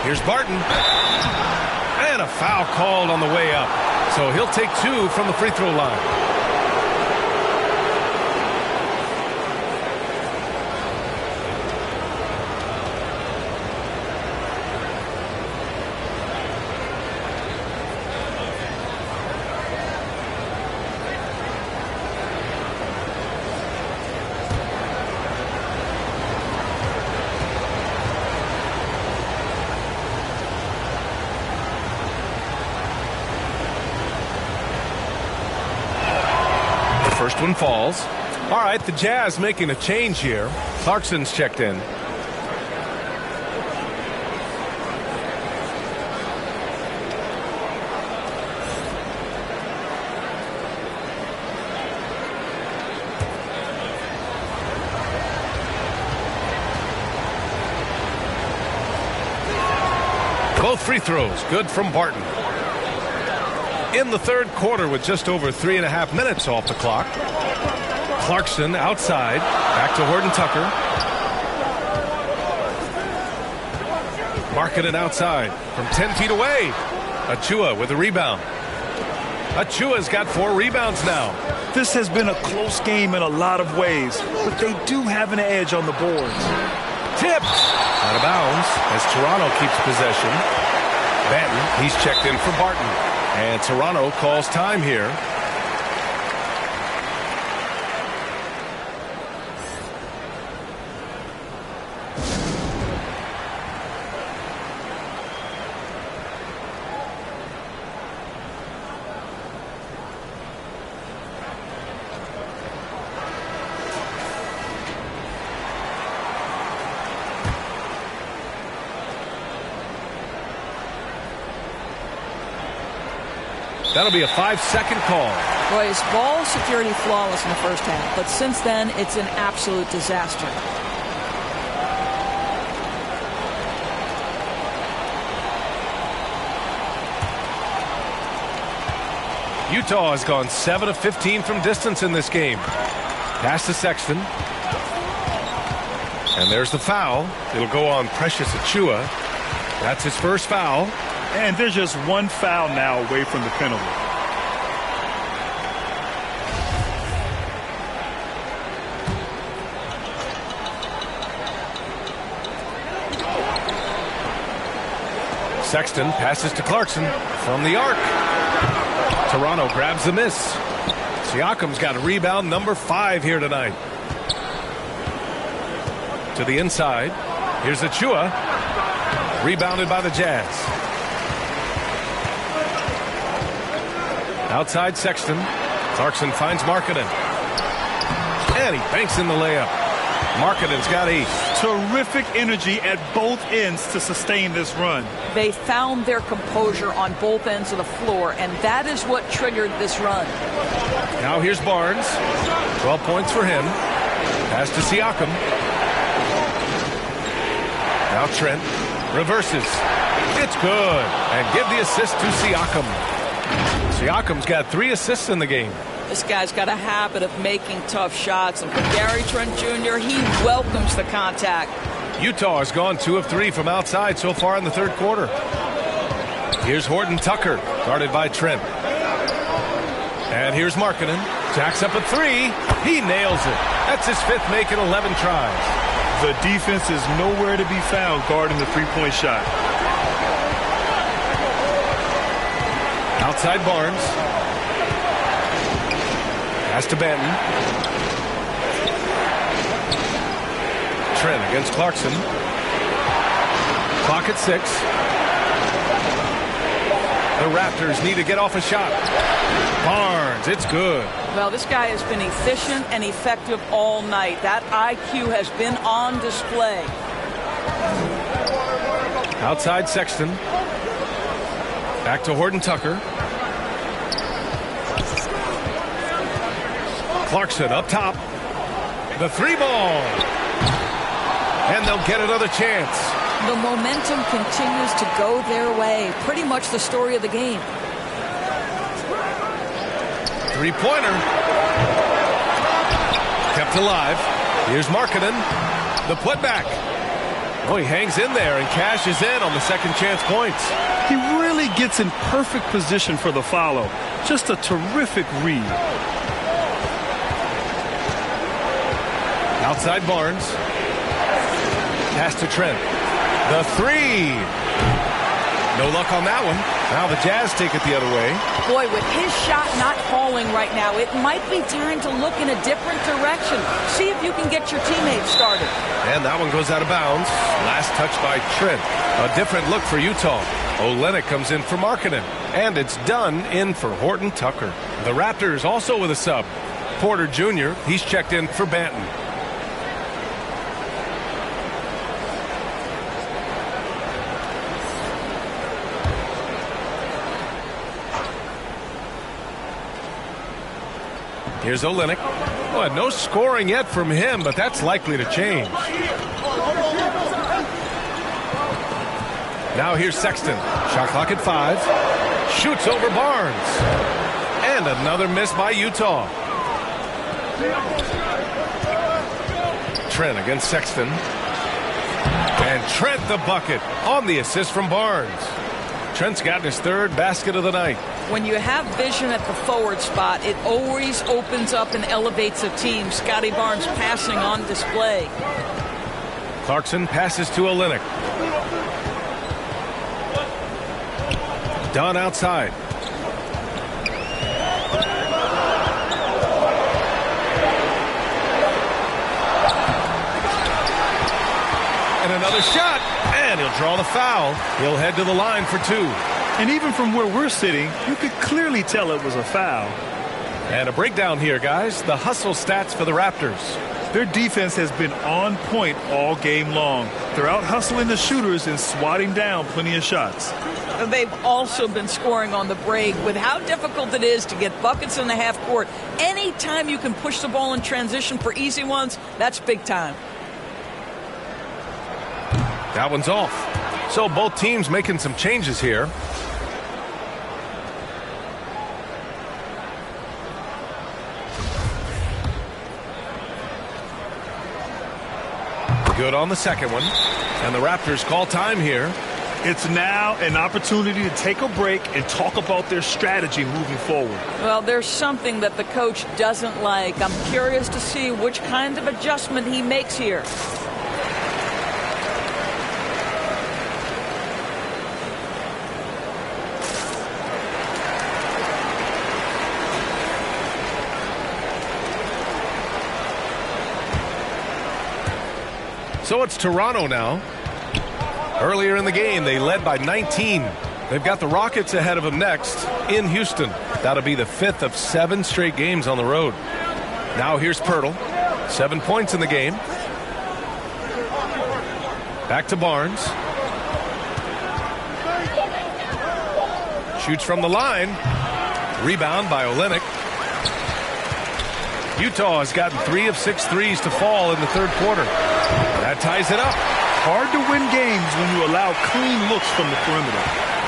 Here's Barton. And And a foul called on the way up. So he'll take 2 from the free throw line. First one falls. All right, the Jazz making a change here. Clarkson's checked in. Both free throws good from Barton. In the third quarter with just over 3.5 minutes off the clock. Clarkson outside. Back to Horton Tucker. Markkanen outside from 10 feet away. Achua with a rebound. Achua's got 4 rebounds now. This has been a close game in a lot of ways, but they do have an edge on the boards. Tipped. Out of bounds as Toronto keeps possession. Banton, he's checked in for Barton. And Toronto calls time here. That'll be a 5-second call. Boy, his ball security flawless in the first half, but since then it's an absolute disaster. Utah has gone 7 of 15 from distance in this game. Pass to Sexton. And there's the foul. It'll go on Precious Achua. That's his first foul. And there's just one foul now away from the penalty. Sexton passes to Clarkson from the arc. Toronto grabs the miss. Siakam's got a rebound number 5 here tonight. To the inside. Here's Achua. Rebounded by the Jazz. Outside Sexton. Clarkson finds Markkanen. And he banks in the layup. Markkanen's got 8. Terrific energy at both ends to sustain this run. They found their composure on both ends of the floor, and that is what triggered this run. Now here's Barnes. 12 points for him. Pass to Siakam. Now Trent reverses. It's good. And give the assist to Siakam. Siakam's got 3 assists in the game. This guy's got a habit of making tough shots, and for Gary Trent Jr., he welcomes the contact. Utah has gone 2 of 3 from outside so far in the third quarter. Here's Horton Tucker, guarded by Trent. And here's Markkanen. Jacks up a 3. He nails it. That's his 5th make in 11 tries. The defense is nowhere to be found guarding the three-point shot. Outside Barnes. Pass to Banton. Trent against Clarkson. Clock at 6. The Raptors need to get off a shot. Barnes, it's good. Well, this guy has been efficient and effective all night. That IQ has been on display. Outside Sexton. Back to Horton Tucker. Clarkson up top. The 3-ball. And they'll get another chance. The momentum continues to go their way. Pretty much the story of the game. 3-pointer. Kept alive. Here's Markkanen. The putback. Oh, he hangs in there and cashes in on the second chance points. He really gets in perfect position for the follow. Just a terrific read. Outside Barnes. Pass to Trent. The three. No luck on that one. Now the Jazz take it the other way. Boy, with his shot not falling right now, it might be time to look in a different direction. See if you can get your teammates started. And that one goes out of bounds. Last touch by Trent. A different look for Utah. Olenek comes in for Markkanen. And it's done in for Horton Tucker. The Raptors also with a sub. Porter Jr., he's checked in for Banton. Here's Olenek. Well, no scoring yet from him, but that's likely to change. Now here's Sexton. Shot clock at 5. Shoots over Barnes. And another miss by Utah. Trent against Sexton. And Trent the bucket on the assist from Barnes. Trent's gotten his third basket of the night. When you have vision at the forward spot, it always opens up and elevates a team. Scotty Barnes passing on display. Clarkson passes to Olenek. Dunn outside. And another shot. And he'll draw the foul. He'll head to the line for 2. And even from where we're sitting, you could clearly tell it was a foul. And a breakdown here, guys. The hustle stats for the Raptors. Their defense has been on point all game long. They're out hustling the shooters and swatting down plenty of shots. They've also been scoring on the break. With how difficult it is to get buckets in the half court, anytime you can push the ball in transition for easy ones, that's big time. That one's off. So both teams making some changes here. Good on the second one. And the Raptors call time here. It's now an opportunity to take a break and talk about their strategy moving forward. Well, there's something that the coach doesn't like. I'm curious to see which kind of adjustment he makes here. So it's Toronto now. Earlier in the game, they led by 19. They've got the Rockets ahead of them next in Houston. That'll be the 5th of 7 straight games on the road. Now here's Pirtle. 7 points in the game. Back to Barnes. Shoots from the line. Rebound by Olenek. Utah has gotten 3 of 6 threes to fall in the third quarter. That ties it up. Hard to win games when you allow clean looks from the perimeter.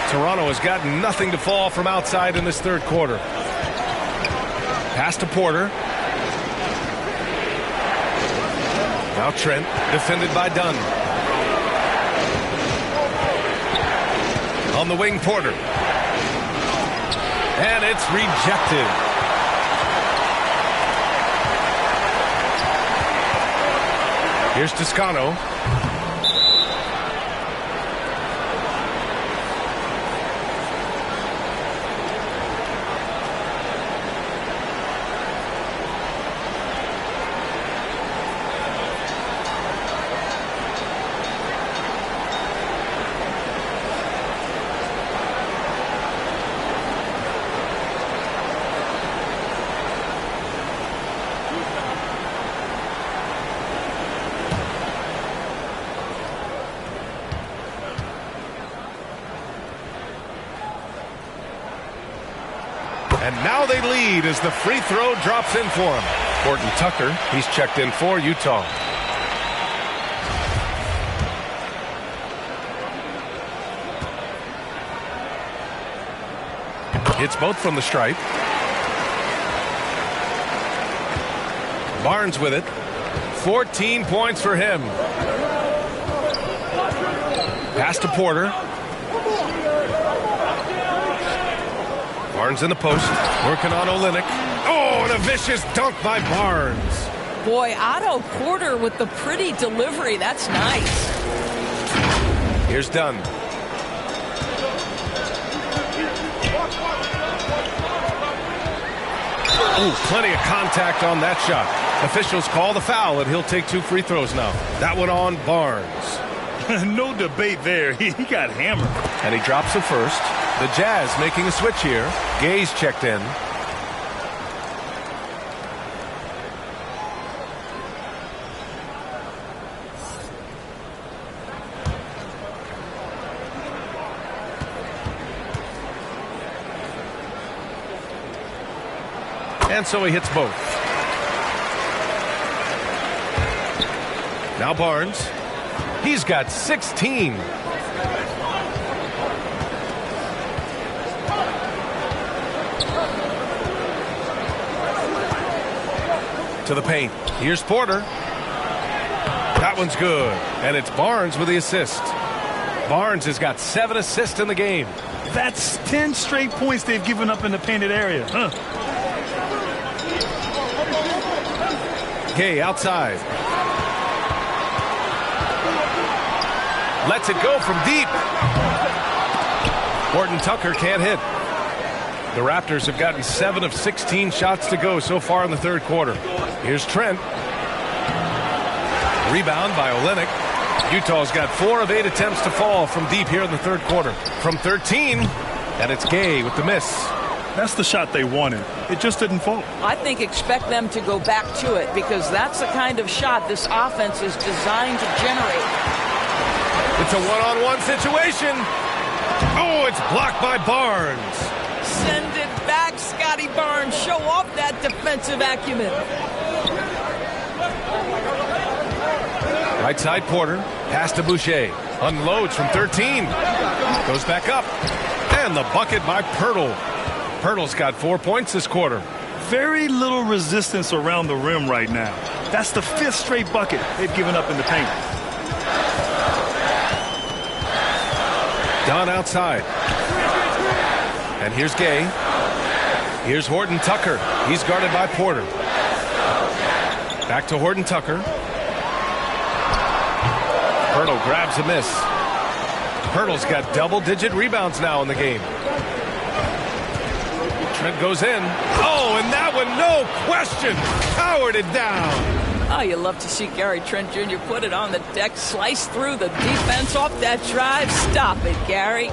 Toronto has gotten nothing to fall from outside in this third quarter. Pass to Porter. Now Trent, defended by Dunn. On the wing, Porter. And it's rejected. Here's Toscano. And now they lead as the free throw drops in for him. Horton Tucker, he's checked in for Utah. Hits both from the stripe. Barnes with it. 14 points for him. Pass to Porter. Barnes in the post, working on Olynyk. Oh, and a vicious dunk by Barnes. Boy, Otto Porter with the pretty delivery. That's nice. Here's Dunn. Ooh, plenty of contact on that shot. Officials call the foul, and he'll take 2 free throws now. That one on Barnes. No debate there. He got hammered. And he drops the first. The Jazz making a switch here. Gay's checked in. And so he hits both. Now Barnes. He's got 16. To the paint. Here's Porter. That one's good. And it's Barnes with the assist. Barnes has got 7 assists in the game. That's 10 straight points they've given up in the painted area. Gay outside. Lets it go from deep. Horton Tucker can't hit. The Raptors have gotten 7 of 16 shots to go so far in the third quarter. Here's Trent. Rebound by Olynyk. Utah's got 4 of 8 attempts to fall from deep here in the third quarter. From 13, and it's Gay with the miss. That's the shot they wanted. It just didn't fall. I think expect them to go back to it because that's the kind of shot this offense is designed to generate. It's a one-on-one situation. Oh, it's blocked by Barnes. Send it back, Scotty Barnes. Show off that defensive acumen. Right side Porter. Pass to Boucher. Unloads from 13. Goes back up. And the bucket by Pirtle. Pirtle's got 4 points this quarter. Very little resistance around the rim right now. That's the 5th straight bucket they've given up in the paint. Dunn outside. And here's Gay. Here's Horton Tucker. He's guarded by Porter. Back to Horton Tucker. Pirtle grabs a miss. Pirtle's got double-digit rebounds now in the game. Trent goes in. Oh, and that one, no question, powered it down. Oh, you love to see Gary Trent Jr. put it on the deck, slice through the defense off that drive. Stop it, Gary.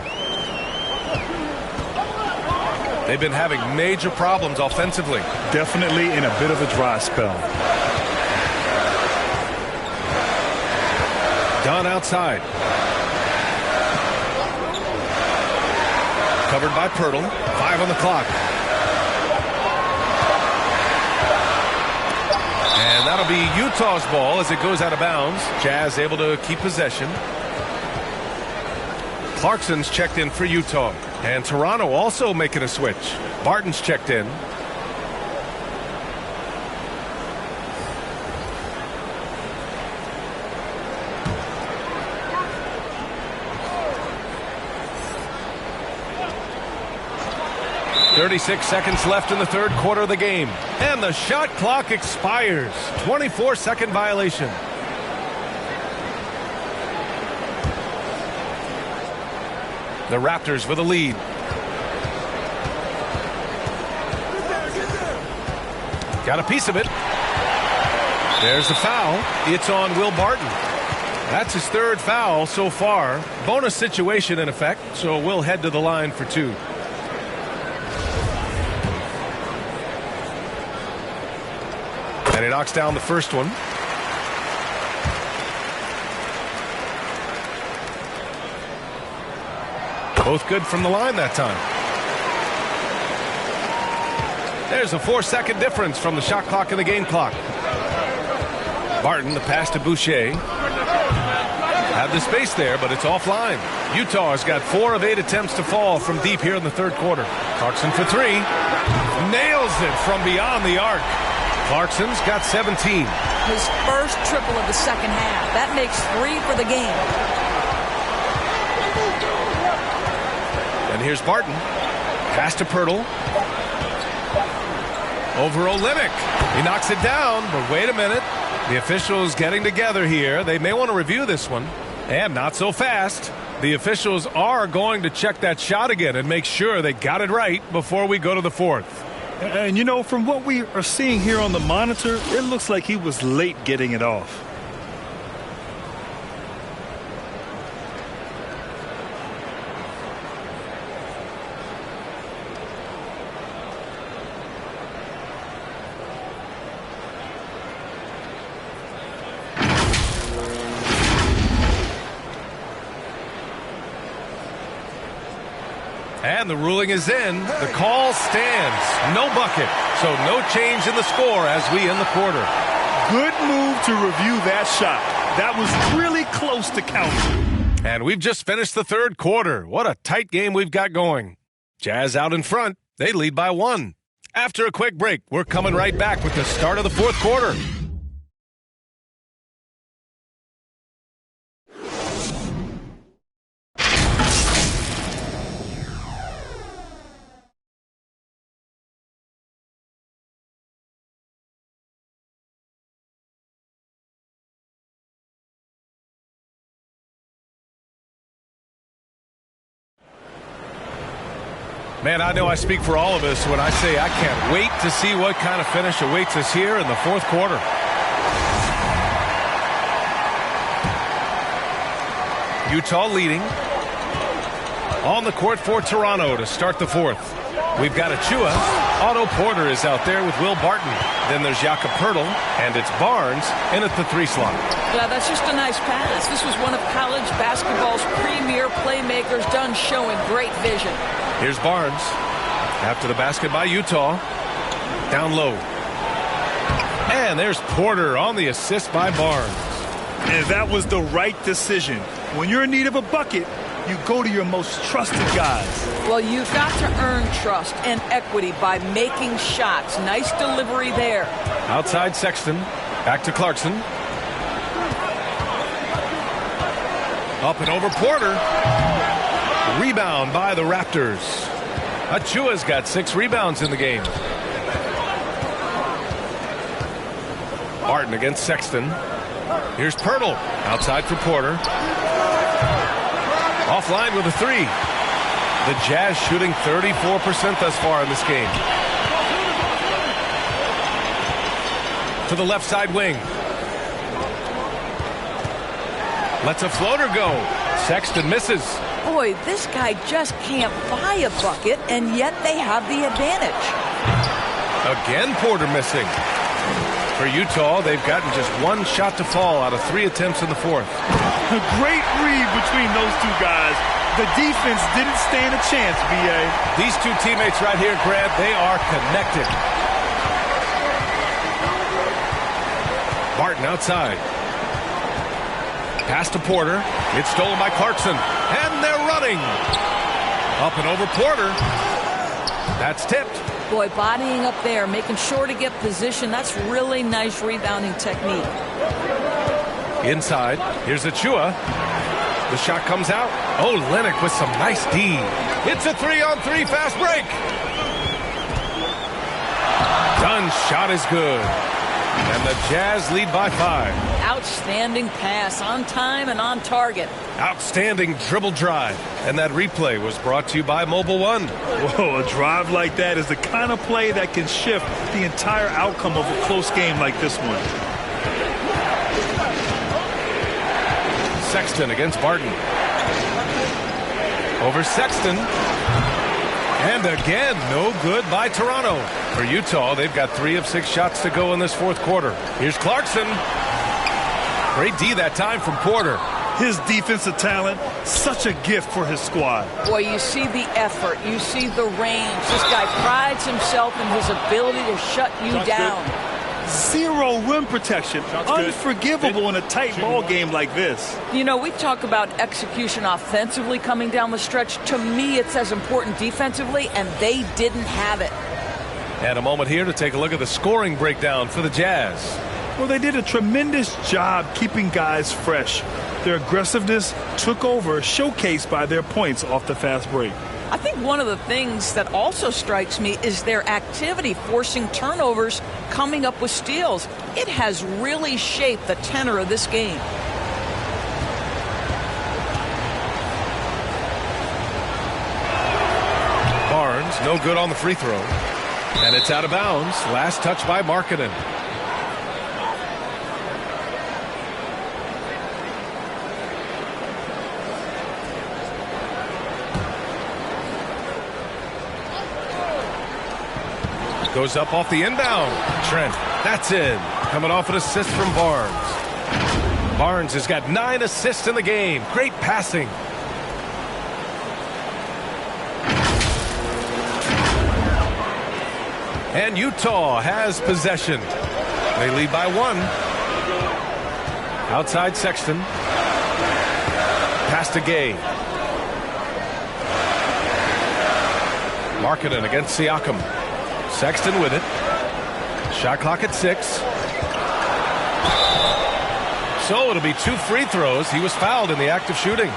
They've been having major problems offensively. Definitely in a bit of a dry spell. Dunn outside. Covered by Pirtle. 5 on the clock. And that'll be Utah's ball as it goes out of bounds. Jazz able to keep possession. Clarkson's checked in for Utah. And Toronto also making a switch. Barton's checked in. .36 seconds left in the third quarter of the game. And the shot clock expires. 24-second violation. The Raptors with a lead. Got a piece of it. There's the foul. It's on Will Barton. That's his 3rd foul so far. Bonus situation in effect, so we'll head to the line for 2. And he knocks down the first one. Both good from the line that time. There's a 4-second difference from the shot clock and the game clock. Barton, the pass to Boucher. Had the space there, but it's offline. Utah has got 4 of 8 attempts to fall from deep here in the third quarter. Clarkson for 3. Nails it from beyond the arc. Clarkson's got 17. His first triple of the second half. That makes 3 for the game. And here's Barton. Pass to Pirtle. Over Olynyk. He knocks it down, but wait a minute. The officials getting together here. They may want to review this one. And not so fast. The officials are going to check that shot again and make sure they got it right before we go to the fourth. And, you know, from what we are seeing here on the monitor, it looks like he was late getting it off. And the ruling is in. The call stands. No bucket. So no change in the score as we end the quarter. Good move to review that shot. That was really close to counting. And we've just finished the third quarter. What a tight game we've got going. Jazz out in front. They lead by 1. After a quick break, we're coming right back with the start of the fourth quarter. Man, I know I speak for all of us when I say I can't wait to see what kind of finish awaits us here in the fourth quarter. Utah leading. On the court for Toronto to start the fourth. We've got Achua. Otto Porter is out there with Will Barton. Then there's Jakob Poeltl, and it's Barnes in at the 3 slot. Yeah, that's just a nice pass. This was one of college basketball's premier playmakers done showing great vision. Here's Barnes. After the basket by Utah. Down low. And there's Porter on the assist by Barnes. And that was the right decision. When you're in need of a bucket, you go to your most trusted guys. Well, you've got to earn trust and equity by making shots. Nice delivery there. Outside Sexton. Back to Clarkson. Up and over Porter. Rebound by the Raptors. Achua's got 6 rebounds in the game. Barton against Sexton. Here's Poeltl. Outside for Porter. Offline with a 3. The Jazz shooting 34% thus far in this game. To the left side wing. Lets a floater go. Sexton misses. Boy, this guy just can't buy a bucket, and yet they have the advantage. Again, Porter missing. For Utah, they've gotten just 1 shot to fall out of 3 attempts in the fourth. A great read between those 2 guys. The defense didn't stand a chance, B.A. These 2 teammates right here, Grant, they are connected. Barton outside. Pass to Porter. It's stolen by Clarkson. And they're running. Up and over Porter. That's tipped. Boy, bodying up there, making sure to get position. That's really nice rebounding technique. Inside. Here's Achua. The shot comes out. Oh, Olynyk with some nice D. It's a 3-on-3 fast break. Dunn shot is good. And the Jazz lead by 5. Outstanding pass, on time and on target. Outstanding dribble drive. And that replay was brought to you by Mobile One. Whoa, a drive like that is the kind of play that can shift the entire outcome of a close game like this one. Sexton against Barton. Over Sexton. And again, no good by Toronto. For Utah, they've got 3 of 6 shots to go in this fourth quarter. Here's Clarkson. Great D that time from Porter. His defensive talent, such a gift for his squad. Boy, you see the effort. You see the range. This guy prides himself in his ability to shut you down. Good. 0 rim protection. Unforgivable in a tight ball game like this. You know, we talk about execution offensively coming down the stretch. To me, it's as important defensively, and they didn't have it. And a moment here to take a look at the scoring breakdown for the Jazz. Well, they did a tremendous job keeping guys fresh. Their aggressiveness took over, showcased by their points off the fast break. I think one of the things that also strikes me is their activity forcing turnovers, coming up with steals. It has really shaped the tenor of this game. Barnes, no good on the free throw. And it's out of bounds. Last touch by Markkanen. Goes up off the inbound. Trent, that's in. Coming off an assist from Barnes. Barnes has got 9 assists in the game. Great passing. And Utah has possession. They lead by 1. Outside Sexton. Pass to Gay. Markkanen against Siakam. Sexton with it. Shot clock at 6. So it'll be 2 free throws. He was fouled in the act of shooting.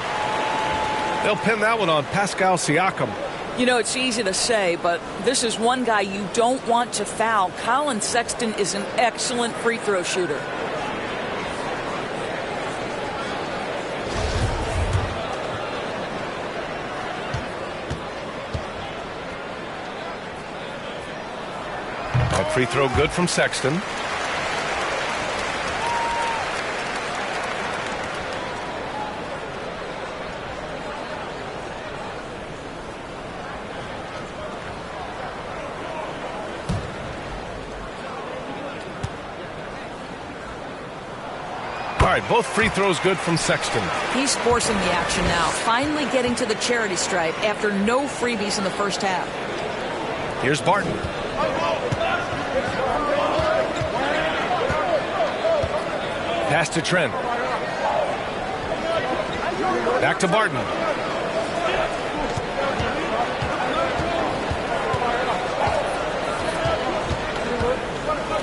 They'll pin that one on Pascal Siakam. You know, it's easy to say, but this is one guy you don't want to foul. Colin Sexton is an excellent free throw shooter. That free throw good from Sexton. All right, both free throws good from Sexton. He's forcing the action now, finally getting to the charity stripe after no freebies in the first half. Here's Barton. Pass to Trent. Back to Barton.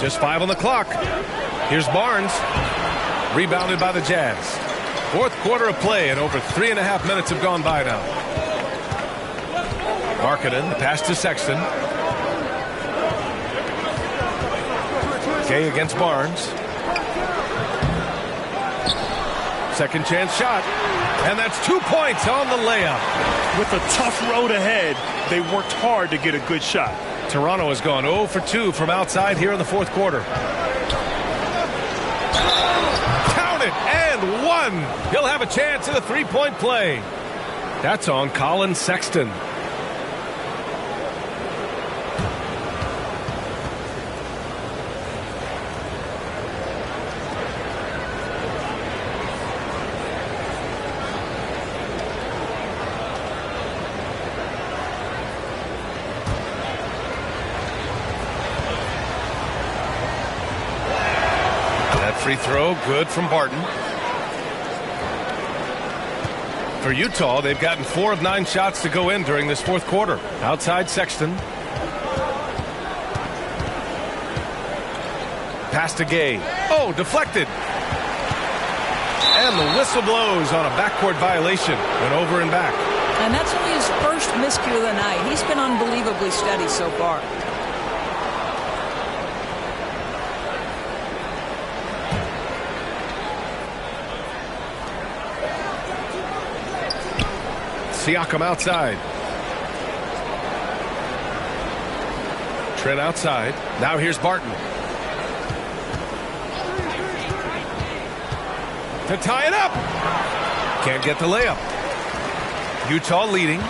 Just 5 on the clock. Here's Barnes. Rebounded by the Jazz. 4th quarter of play, and over 3.5 minutes have gone by now. Markkanen, the pass to Sexton. Gay against Barnes. Second chance shot. And that's 2 points on the layup. With a tough road ahead, they worked hard to get a good shot. Toronto has gone 0 for 2 from outside here in the 4th quarter. Count it, and 1. He'll have a chance at a 3-point play. That's on Colin Sexton. Free throw, good from Barton. For Utah, they've gotten 4 of 9 shots to go in during this 4th quarter. Outside Sexton. Pass to Gay. Oh, deflected. And the whistle blows on a backcourt violation. Went over and back. And that's only his first miscue of the night. He's been unbelievably steady so far. Siakam outside. Trent outside. Now here's Barton. To tie it up. Can't get the layup. Utah leading.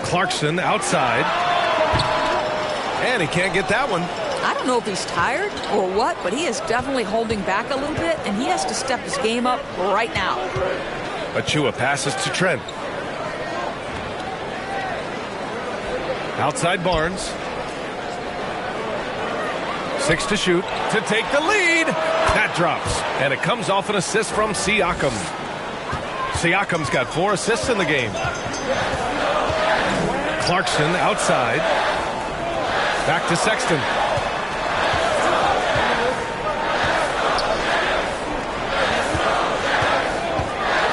Clarkson outside. And he can't get that one. I don't know if he's tired or what, but he is definitely holding back a little bit, and he has to step his game up right now. Achua passes to Trent. Outside Barnes. 6 to shoot to take the lead. That drops, and it comes off an assist from Siakam. Siakam's got 4 assists in the game. Clarkson outside. Back to Sexton.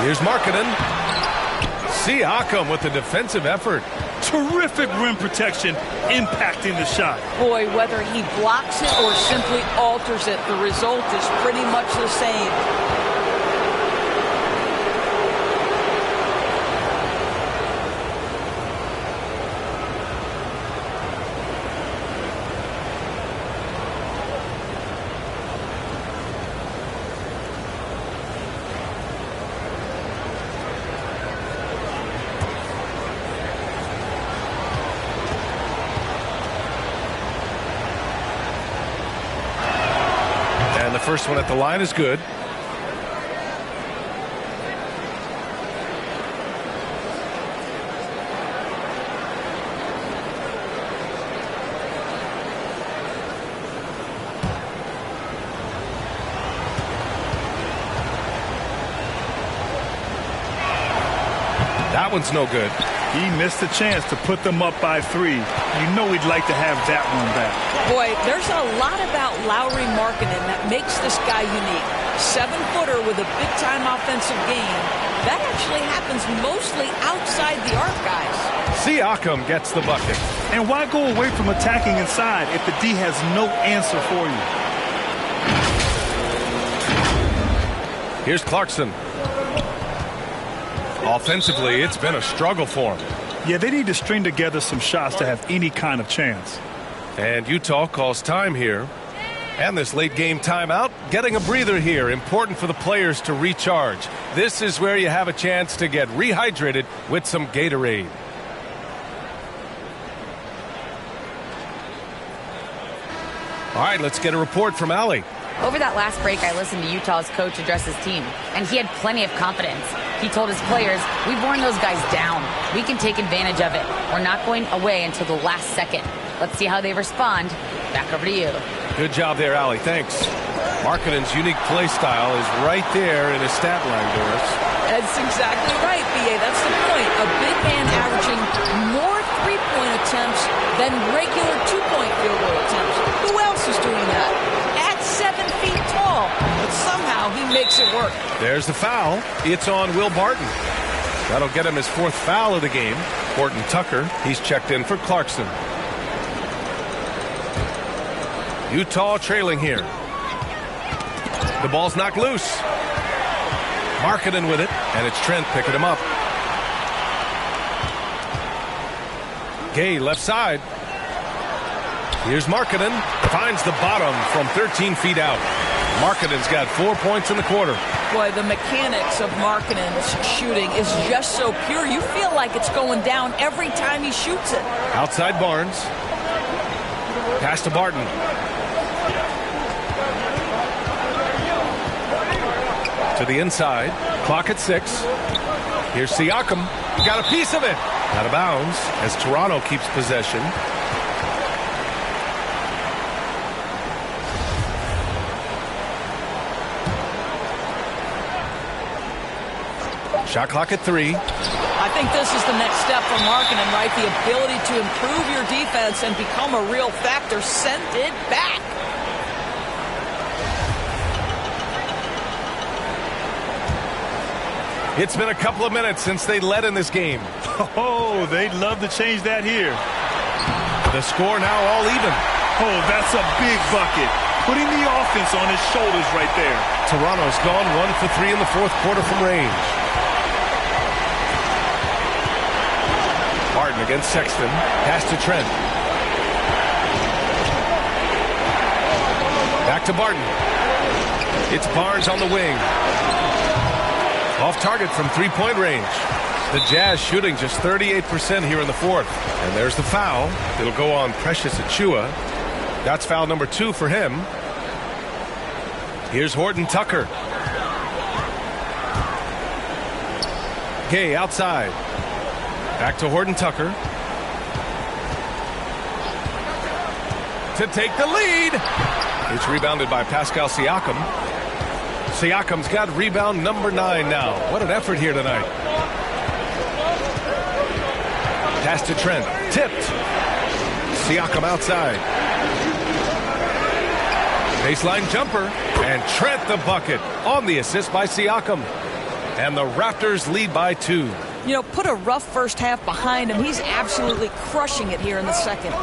Here's Markkanen. Siakam with the defensive effort. Terrific rim protection impacting the shot. Boy, whether he blocks it or simply alters it, the result is pretty much the same. First one at the line is good. That one's no good. He missed a chance to put them up by 3. You know he'd like to have that one back. Boy, there's a lot about Lauri Markkanen that makes this guy unique. 7-footer with a big-time offensive game. That actually happens mostly outside the arc, guys. Siakam gets the bucket. And why go away from attacking inside if the D has no answer for you? Here's Clarkson. Offensively, it's been a struggle for him. Yeah, they need to string together some shots to have any kind of chance. And Utah calls time here. And this late game timeout, getting a breather here. Important for the players to recharge. This is where you have a chance to get rehydrated with some Gatorade. All right, let's get a report from Allie. Over that last break, I listened to Utah's coach address his team, and he had plenty of confidence. He told his players, we've worn those guys down. We can take advantage of it. We're not going away until the last second. Let's see how they respond. Back over to you. Good job there, Allie. Thanks. Markkanen's unique play style is right there in his stat line, Doris. That's exactly right, B.A. That's the point. A big man averaging more three-point attempts than regular two-point field goal attempts. Who else is doing that? At 7 feet tall, but somehow he makes it work. There's the foul. It's on Will Barton. That'll get him his 4th foul of the game. Horton Tucker, he's checked in for Clarkson. Utah trailing here. The ball's knocked loose. Markkanen with it, and it's Trent picking him up. Gay left side. Here's Markkanen. Finds the bottom from 13 feet out. Markkanen's got 4 points in the quarter. Boy, the mechanics of Markkanen's shooting is just so pure. You feel like it's going down every time he shoots it. Outside Barnes. Pass to Barton. To the inside. Clock at 6. Here's Siakam. Got a piece of it. Out of bounds as Toronto keeps possession. Shot clock at 3. I think this is the next step for Markkanen, right? The ability to improve your defense and become a real factor. Send it back. It's been a couple of minutes since they led in this game. Oh, they'd love to change that here. The score now all even. Oh, that's a big bucket. Putting the offense on his shoulders right there. Toronto's gone 1 for 3 in the 4th quarter from range. Barton against Sexton. Pass to Trent. Back to Barton. It's Barnes on the wing. Off target from 3-point range. The Jazz shooting just 38% here in the 4th. And there's the foul. It'll go on Precious Achiuwa. That's foul number 2 for him. Here's Horton Tucker. Gay outside. Back to Horton Tucker. To take the lead. It's rebounded by Pascal Siakam. Siakam's got rebound number 9 now. What an effort here tonight. Pass to Trent. Tipped. Siakam outside. Baseline jumper. And Trent the bucket on the assist by Siakam. And the Raptors lead by 2. You know, put a rough first half behind him. He's absolutely crushing it here in the second.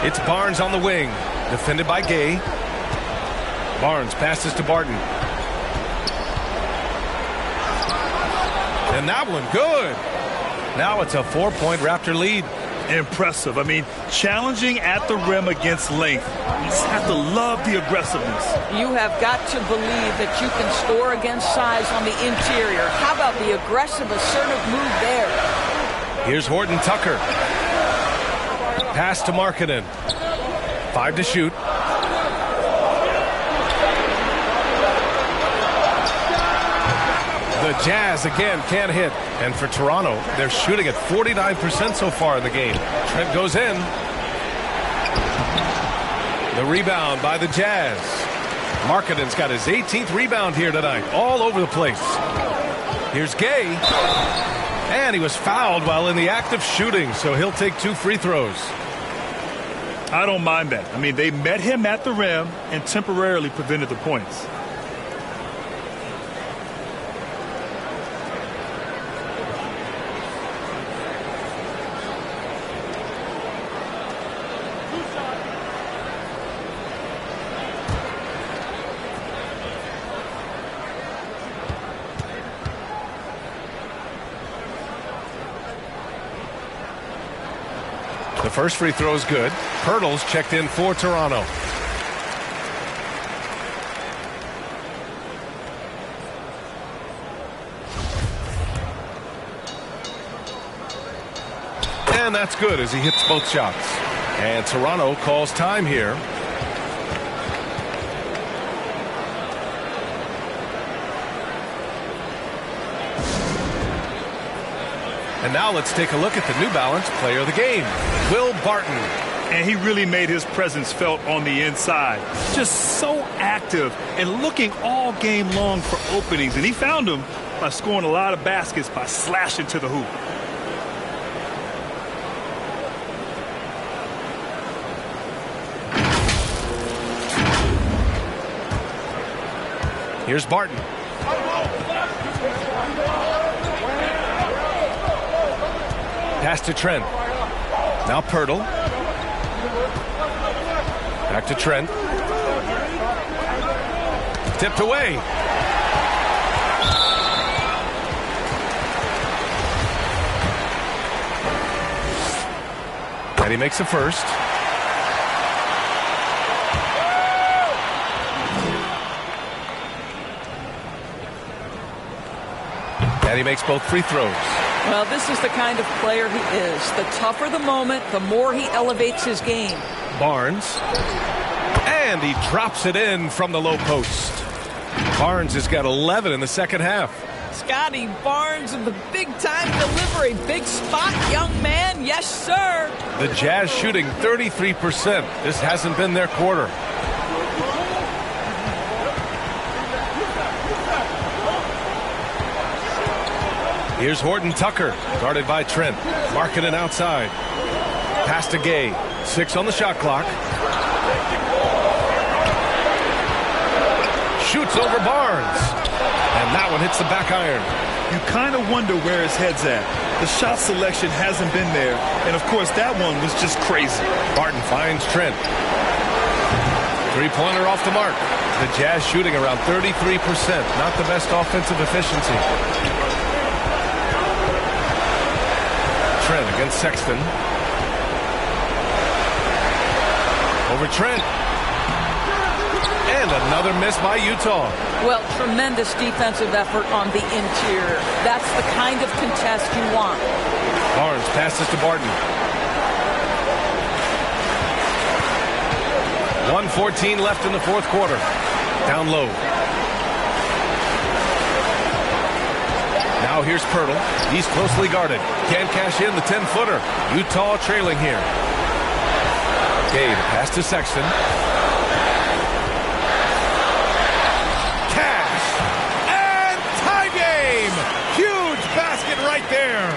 It's Barnes on the wing, defended by Gay. Barnes passes to Barton. And that one, good. Now it's a 4-point Raptor lead. Impressive. I mean, challenging at the rim against length. You just have to love the aggressiveness. You have got to believe that you can score against size on the interior. How about the aggressive, assertive move there? Here's Horton Tucker. Pass to Markkanen. 5 to shoot. The Jazz again can't hit. And for Toronto, they're shooting at 49% so far in the game. Trent goes in. The rebound by the Jazz. Markkanen's got his 18th rebound here tonight. All over the place. Here's Gay. And he was fouled while in the act of shooting, so he'll take 2 free throws. I don't mind that. I mean, they met him at the rim and temporarily prevented the points. The first free throw is good. Pirtle's checked in for Toronto. And that's good as he hits both shots. And Toronto calls time here. And now let's take a look at the New Balance player of the game, Will Barton. And he really made his presence felt on the inside. Just so active and looking all game long for openings. And he found them by scoring a lot of baskets by slashing to the hoop. Here's Barton. Pass to Trent. Now Pirtle. Back to Trent. Tipped away. And he makes the first. And he makes both free throws. Well, this is the kind of player he is. The tougher the moment, the more he elevates his game. Barnes. And he drops it in from the low post. Barnes has got 11 in the second half. Scotty Barnes in the big-time delivery. Big spot, young man. Yes, sir. The Jazz shooting 33%. This hasn't been their quarter. Here's Horton Tucker, guarded by Trent. Markkanen outside. Pass to Gay. 6 on the shot clock. Shoots over Barnes. And that one hits the back iron. You kind of wonder where his head's at. The shot selection hasn't been there. And, of course, that one was just crazy. Barton finds Trent. Three-pointer off the mark. The Jazz shooting around 33%. Not the best offensive efficiency. Trent against Sexton. Over Trent. And another miss by Utah. Well, tremendous defensive effort on the interior. That's the kind of contest you want. Barnes passes to Barton. 1:14 left in the fourth quarter. Down low. Now here's Pirtle. He's closely guarded. Can't cash in the 10-footer. Utah trailing here. Gabe pass to Sexton. Cash. And tie game. Huge basket right there.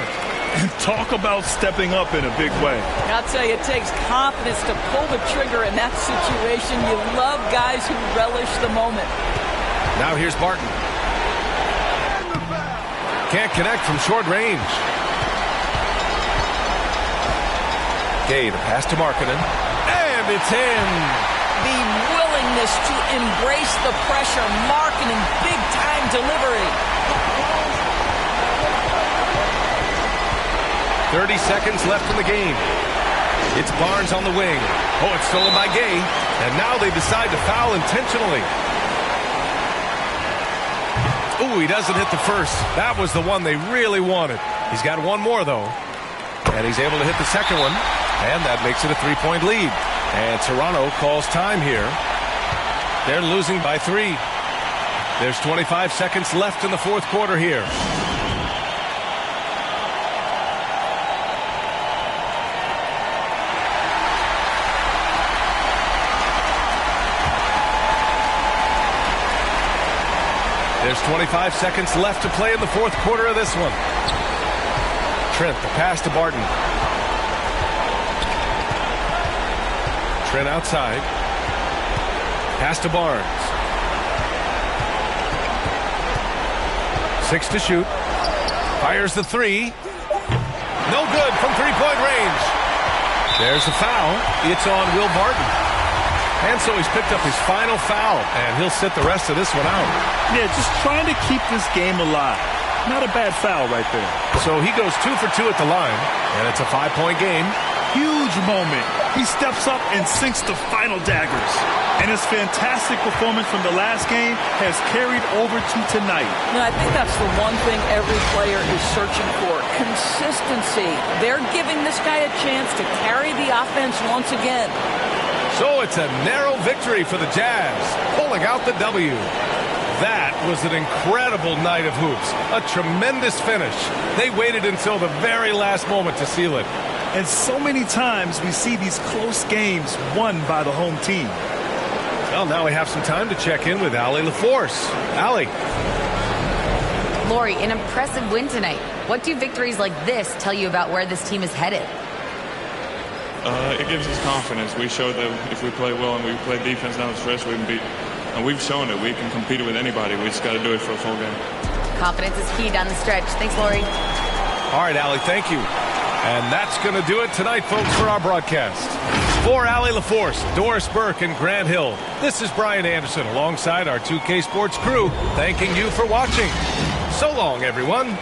And Talk about stepping up in a big way. I'll tell you, it takes confidence to pull the trigger in that situation. You love guys who relish the moment. Now here's Barton. Can't connect from short range. Gay, the pass to Markkanen. And it's in. The willingness to embrace the pressure. Markkanen, big-time delivery. 30 seconds left in the game. It's Barnes on the wing. Oh, it's stolen by Gay. And now they decide to foul intentionally. Ooh, he doesn't hit the first. That was the one they really wanted. He's got one more, though. And he's able to hit the second one. And that makes it a 3-point lead. And Toronto calls time here. They're losing by 3. There's 25 seconds left in the fourth quarter here. There's 25 seconds left to play in the fourth quarter of this one. Trent, the pass to Barton. Trent outside. Pass to Barnes. 6 to shoot. Fires the 3. No good from three-point range. There's the foul. It's on Will Barton. And so he's picked up his final foul, and he'll sit the rest of this one out. Yeah, just trying to keep this game alive. Not a bad foul right there. So he goes 2 for 2 at the line, and it's a 5-point game. Huge moment. He steps up and sinks the final daggers. And his fantastic performance from the last game has carried over to tonight. No, I think that's the one thing every player is searching for. Consistency. They're giving this guy a chance to carry the offense once again. So it's a narrow victory for the Jazz, pulling out the W. That was an incredible night of hoops. A tremendous finish. They waited until the very last moment to seal it. And so many times we see these close games won by the home team. Well, now we have some time to check in with Allie LaForce. Allie. Lori, an impressive win tonight. What do victories like this tell you about where this team is headed? It gives us confidence. We showed that if we play well and we play defense down the stretch, we can beat. And we've shown that we can compete with anybody. We just got to do it for a full game. Confidence is key down the stretch. Thanks, Lori. All right, Allie, thank you. And that's going to do it tonight, folks, for our broadcast. For Allie LaForce, Doris Burke, and Grant Hill, this is Brian Anderson alongside our 2K Sports crew, thanking you for watching. So long, everyone.